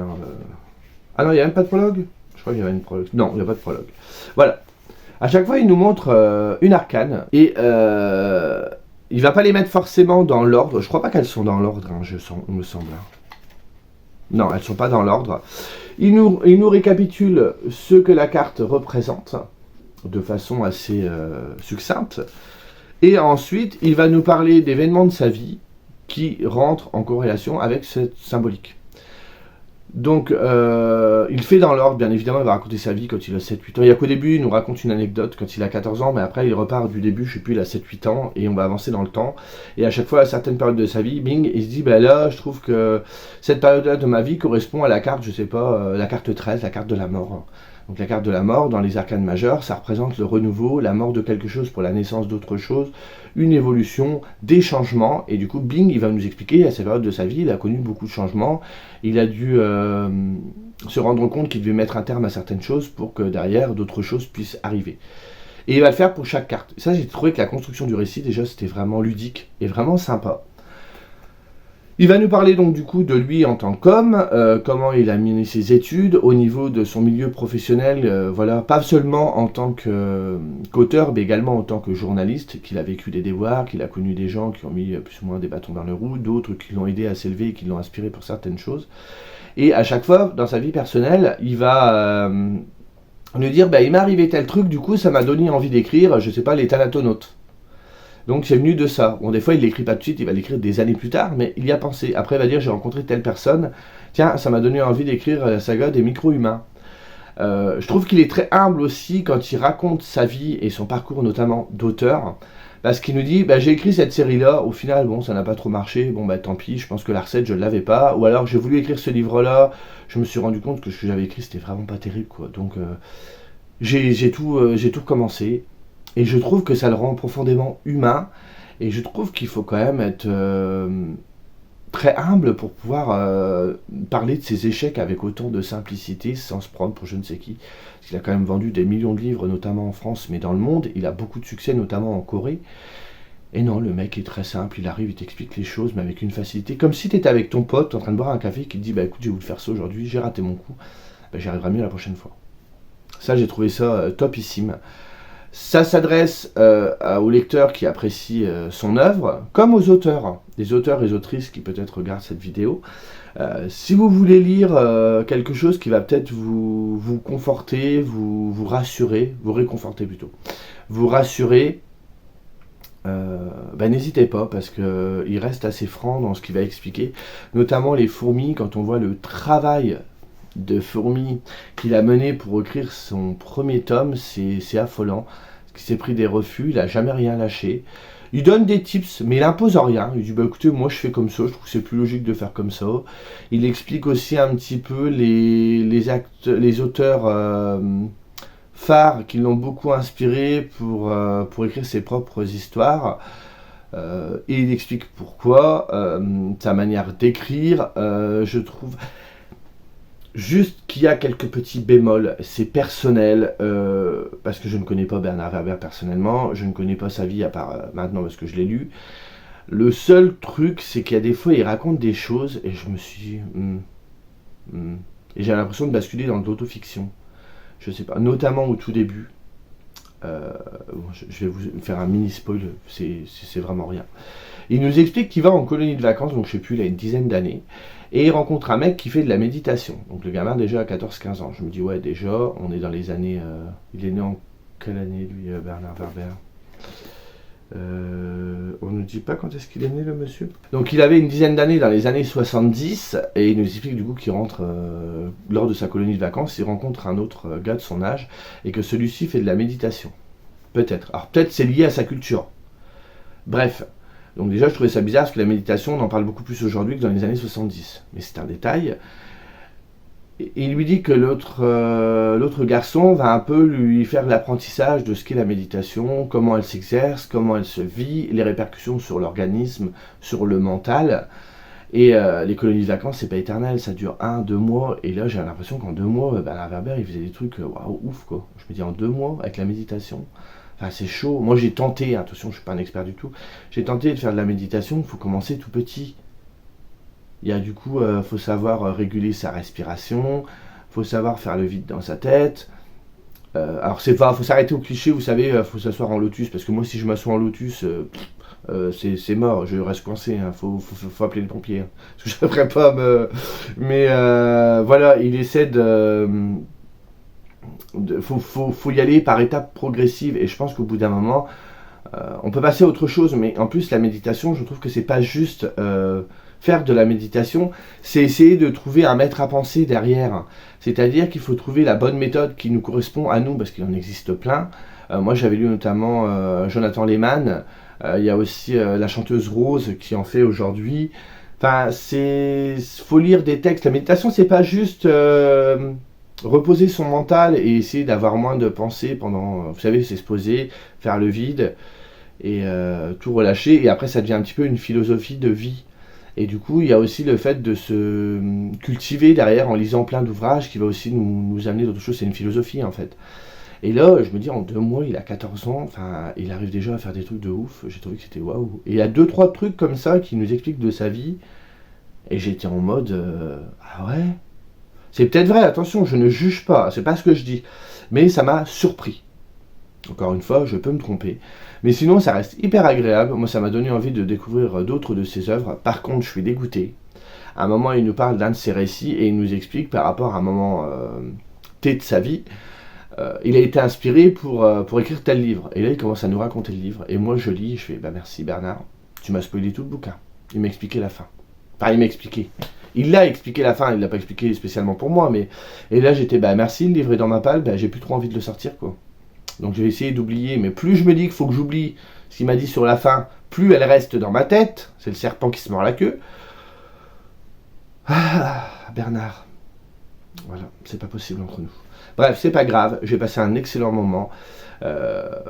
Ah non, il n'y a même pas de prologue? Je crois qu'il y avait une prologue. Non, il n'y a pas de prologue. Voilà. À chaque fois, il nous montre une arcane. Et il va pas les mettre forcément dans l'ordre. Je crois pas qu'elles sont dans l'ordre, hein, il me semble. Non, elles sont pas dans l'ordre. Il nous récapitule ce que la carte représente de façon assez succincte. Et ensuite, il va nous parler d'événements de sa vie qui rentrent en corrélation avec cette symbolique. Donc, il fait dans l'ordre, bien évidemment, il va raconter sa vie quand il a 7-8 ans. Il y a qu'au début, il nous raconte une anecdote quand il a 14 ans, mais après, il repart du début, je sais plus, il a 7-8 ans, et on va avancer dans le temps. Et à chaque fois, à certaines périodes de sa vie, bing, il se dit, ben là, je trouve que cette période-là de ma vie correspond à la carte, je sais pas, la carte 13, la carte de la mort. Donc la carte de la mort, dans les arcanes majeures, ça représente le renouveau, la mort de quelque chose pour la naissance d'autre chose, une évolution, des changements, et du coup, bing, il va nous expliquer, à cette période de sa vie, il a connu beaucoup de changements, il a dû se rendre compte qu'il devait mettre un terme à certaines choses pour que derrière, d'autres choses puissent arriver. Et il va le faire pour chaque carte. Ça, j'ai trouvé que la construction du récit, déjà, c'était vraiment ludique, et vraiment sympa. Il va nous parler donc du coup de lui en tant qu'homme, comment il a mené ses études au niveau de son milieu professionnel, voilà, pas seulement en tant qu'auteur, mais également en tant que journaliste, qu'il a vécu des déboires, qu'il a connu des gens qui ont mis plus ou moins des bâtons dans les roues, d'autres qui l'ont aidé à s'élever et qui l'ont inspiré pour certaines choses. Et à chaque fois, dans sa vie personnelle, il va nous dire, bah, il m'est arrivé tel truc, du coup ça m'a donné envie d'écrire, je sais pas, les Thanatonautes. Donc c'est venu de ça. Bon, des fois il l'écrit pas tout de suite, il va l'écrire des années plus tard, mais il y a pensé. Après il va dire j'ai rencontré telle personne, tiens ça m'a donné envie d'écrire la saga des micro-humains. Je trouve qu'il est très humble aussi quand il raconte sa vie et son parcours notamment d'auteur, parce qu'il nous dit bah, j'ai écrit cette série là, au final bon ça n'a pas trop marché, bon bah tant pis, je pense que la recette je ne l'avais pas, ou alors j'ai voulu écrire ce livre là, je me suis rendu compte que ce que j'avais écrit c'était vraiment pas terrible quoi, donc j'ai tout recommencé. Et je trouve que ça le rend profondément humain. Et je trouve qu'il faut quand même être très humble pour pouvoir parler de ses échecs avec autant de simplicité, sans se prendre pour je ne sais qui. Parce qu'il a quand même vendu des millions de livres, notamment en France, mais dans le monde. Il a beaucoup de succès, notamment en Corée. Et non, le mec est très simple. Il arrive, il t'explique les choses, mais avec une facilité. Comme si tu étais avec ton pote, en train de boire un café, qui te dit bah écoute, je vais vous le faire ça aujourd'hui, j'ai raté mon coup. Bah, j'y arriverai mieux la prochaine fois. Ça, j'ai trouvé ça topissime. Ça s'adresse aux lecteurs qui apprécient son œuvre, comme aux auteurs, des auteurs et autrices qui peut-être regardent cette vidéo. Si vous voulez lire quelque chose qui va peut-être vous conforter, vous rassurer, vous réconforter plutôt, vous rassurer, n'hésitez pas parce qu'il reste assez franc dans ce qu'il va expliquer, notamment les fourmis, quand on voit le travail de fourmis qu'il a mené pour écrire son premier tome, c'est affolant. Il s'est pris des refus, il n'a jamais rien lâché. Il donne des tips, mais il impose rien. Il dit bah écoutez, moi je fais comme ça, je trouve que c'est plus logique de faire comme ça. Il explique aussi un petit peu les auteurs phares qui l'ont beaucoup inspiré pour écrire ses propres histoires. Et il explique pourquoi, sa manière d'écrire, je trouve. Juste qu'il y a quelques petits bémols, c'est personnel, parce que je ne connais pas Bernard Werber personnellement, je ne connais pas sa vie à part maintenant parce que je l'ai lu. Le seul truc, c'est qu'il y a des fois, il raconte des choses et je me suis dit, et j'ai l'impression de basculer dans l'autofiction. Je sais pas, notamment au tout début. Je vais vous faire un mini spoil, c'est vraiment rien. Il nous explique qu'il va en colonie de vacances, donc je sais plus, il a une dizaine d'années, et il rencontre un mec qui fait de la méditation. Donc le gamin déjà à 14-15 ans. Je me dis ouais déjà, on est dans les années... il est né en quelle année lui, Bernard Werber on ne dit pas quand est-ce qu'il est né le monsieur. Donc il avait une dizaine d'années dans les années 70, et il nous explique du coup qu'il rentre lors de sa colonie de vacances, il rencontre un autre gars de son âge, et que celui-ci fait de la méditation. Peut-être. Alors peut-être c'est lié à sa culture. Bref. Donc déjà je trouvais ça bizarre parce que la méditation on en parle beaucoup plus aujourd'hui que dans les années 70. Mais c'est un détail. Et il lui dit que l'autre garçon va un peu lui faire l'apprentissage de ce qu'est la méditation, comment elle s'exerce, comment elle se vit, les répercussions sur l'organisme, sur le mental. Et les colonies de vacances, c'est pas éternel, ça dure 1-2 mois. Et là, j'ai l'impression qu'en 2 mois, Bernard Werber, il faisait des trucs waouh, ouf quoi. Je me dis en 2 mois, avec la méditation, enfin c'est chaud. Moi j'ai tenté, attention, je suis pas un expert du tout, j'ai tenté de faire de la méditation, il faut commencer tout petit. Il y a du coup, faut savoir réguler sa respiration, faut savoir faire le vide dans sa tête. Alors c'est pas, faut s'arrêter au cliché, vous savez, faut s'asseoir en lotus, parce que moi si je m'assois en lotus, c'est mort, je reste coincé, hein. Faut appeler le pompier, hein. Parce que je ne ferais pas me... Mais voilà, il essaie faut y aller par étapes progressives, et je pense qu'au bout d'un moment, on peut passer à autre chose, mais en plus la méditation, je trouve que c'est pas juste faire de la méditation, c'est essayer de trouver un maître à penser derrière. C'est-à-dire qu'il faut trouver la bonne méthode qui nous correspond à nous, parce qu'il en existe plein. Moi j'avais lu notamment Jonathan Lehman, il y a aussi la chanteuse Rose qui en fait aujourd'hui. Enfin, faut lire des textes. La méditation, c'est pas juste reposer son mental et essayer d'avoir moins de pensées pendant, vous savez, c'est se poser, faire le vide et tout relâcher. Et après, ça devient un petit peu une philosophie de vie. Et du coup, il y a aussi le fait de se cultiver derrière en lisant plein d'ouvrages qui va aussi nous amener d'autres choses. C'est une philosophie en fait. Et là, je me dis, en 2 mois, il a 14 ans, enfin, il arrive déjà à faire des trucs de ouf. J'ai trouvé que c'était waouh. Et il y a 2-3 trucs comme ça qui nous expliquent de sa vie. Et j'étais en mode, ah ouais. C'est peut-être vrai, attention, je ne juge pas, c'est pas ce que je dis. Mais ça m'a surpris. Encore une fois, je peux me tromper. Mais sinon, ça reste hyper agréable. Moi, ça m'a donné envie de découvrir d'autres de ses œuvres. Par contre, je suis dégoûté. À un moment, il nous parle d'un de ses récits et il nous explique par rapport à un moment T de sa vie. Il a été inspiré pour écrire tel livre. Et là, il commence à nous raconter le livre. Et moi, je lis, je fais, bah merci Bernard, tu m'as spoilé tout le bouquin. Il m'a expliqué la fin. Enfin, il m'a expliqué. Il l'a expliqué la fin, il l'a pas expliqué spécialement pour moi, mais... Et là, j'étais, bah merci, le livre est dans ma palle, bah j'ai plus trop envie de le sortir, quoi. Donc, j'ai essayé d'oublier, mais plus je me dis qu'il faut que j'oublie ce qu'il m'a dit sur la fin, plus elle reste dans ma tête. C'est le serpent qui se mord la queue. Ah, Bernard. Voilà, c'est pas possible entre nous. Bref, c'est pas grave, j'ai passé un excellent moment.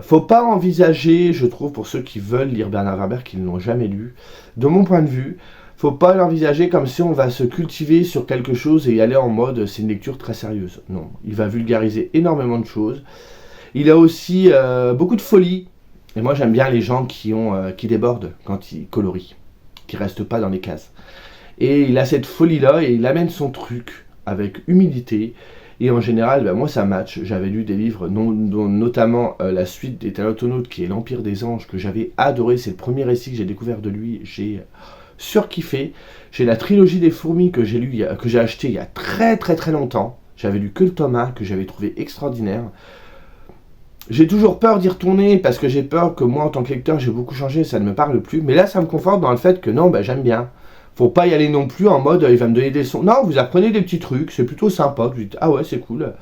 Faut pas envisager, je trouve, pour ceux qui veulent lire Bernard Werber, qui ne l'ont jamais lu, de mon point de vue, faut pas l'envisager comme si on va se cultiver sur quelque chose et y aller en mode c'est une lecture très sérieuse. Non, il va vulgariser énormément de choses. Il a aussi beaucoup de folie. Et moi j'aime bien les gens qui débordent quand ils colorient, qui restent pas dans les cases. Et il a cette folie-là et il amène son truc avec humilité. Et en général, moi ça match. J'avais lu des livres, dont notamment la suite des Thanatonautes, qui est l'Empire des Anges, que j'avais adoré. C'est le premier récit que j'ai découvert de lui. J'ai surkiffé. J'ai la trilogie des fourmis que j'ai acheté il y a très très très longtemps. J'avais lu que le tome 1, que j'avais trouvé extraordinaire. J'ai toujours peur d'y retourner parce que j'ai peur que moi en tant que lecteur j'ai beaucoup changé, ça ne me parle plus. Mais là ça me conforte dans le fait que non, j'aime bien. Faut pas y aller non plus en mode il va me donner des leçons. Non, vous apprenez des petits trucs, c'est plutôt sympa. Vous dites ah ouais, c'est cool.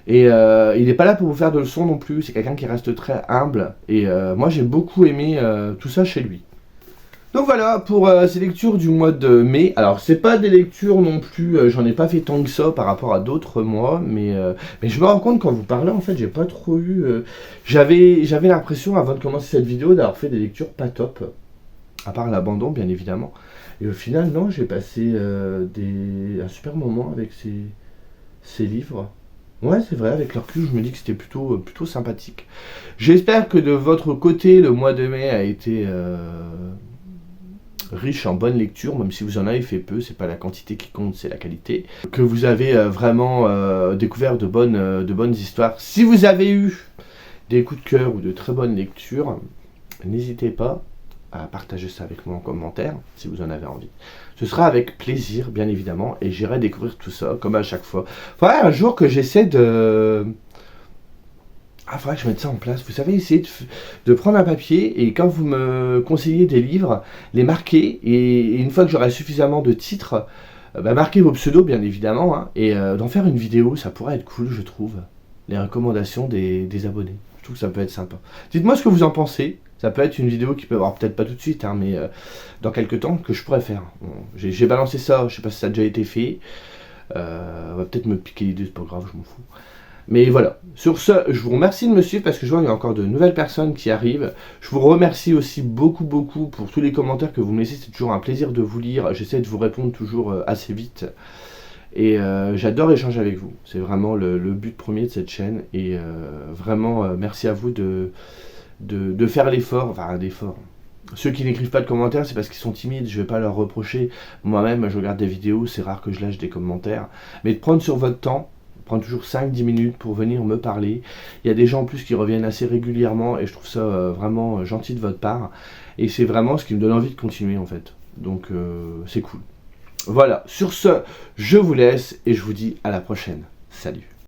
Et il n'est pas là pour vous faire de leçons non plus. C'est quelqu'un qui reste très humble. Et moi j'ai beaucoup aimé tout ça chez lui. Donc voilà pour ces lectures du mois de mai. Alors c'est pas des lectures non plus, j'en ai pas fait tant que ça par rapport à d'autres mois, mais je me rends compte quand vous parlez en fait j'ai pas trop eu. J'avais l'impression avant de commencer cette vidéo d'avoir fait des lectures pas top, à part l'abandon bien évidemment. Et au final non, j'ai passé un super moment avec ces livres. Ouais, c'est vrai, avec leur cul, je me dis que c'était plutôt sympathique. J'espère que de votre côté, le mois de mai a été riche en bonnes lectures, même si vous en avez fait peu, c'est pas la quantité qui compte, c'est la qualité. Que vous avez vraiment découvert de bonnes histoires. Si vous avez eu des coups de cœur ou de très bonnes lectures, n'hésitez pas à partager ça avec moi en commentaire, si vous en avez envie. Ce sera avec plaisir, bien évidemment, et j'irai découvrir tout ça, comme à chaque fois. Faudrait un jour que j'essaie de... Ah, faudrait que je mette ça en place. Vous savez, essayer de prendre un papier et quand vous me conseillez des livres, les marquer. Et une fois que j'aurai suffisamment de titres, marquer vos pseudos, bien évidemment, hein, et d'en faire une vidéo. Ça pourrait être cool, je trouve. Les recommandations des abonnés. Je trouve que ça peut être sympa. Dites-moi ce que vous en pensez. Ça peut être une vidéo qui peut avoir peut-être pas tout de suite, mais dans quelques temps, que je pourrais faire. Bon, j'ai balancé ça, je sais pas si ça a déjà été fait. va peut-être me piquer l'idée, c'est pas grave, je m'en fous. Mais voilà, sur ce, je vous remercie de me suivre parce que je vois qu'il y a encore de nouvelles personnes qui arrivent. Je vous remercie aussi beaucoup pour tous les commentaires que vous me laissez, c'est toujours un plaisir de vous lire. J'essaie de vous répondre toujours assez vite. Et j'adore échanger avec vous, c'est vraiment le but premier de cette chaîne. Et vraiment, merci à vous de faire l'effort, enfin l'effort. Ceux qui n'écrivent pas de commentaires, c'est parce qu'ils sont timides, je vais pas leur reprocher. Moi-même, je regarde des vidéos, c'est rare que je lâche des commentaires. Mais de prendre sur votre temps, prendre toujours 5-10 minutes pour venir me parler. Il y a des gens en plus qui reviennent assez régulièrement et je trouve ça vraiment gentil de votre part. Et c'est vraiment ce qui me donne envie de continuer en fait. Donc c'est cool. Voilà, sur ce, je vous laisse et je vous dis à la prochaine. Salut.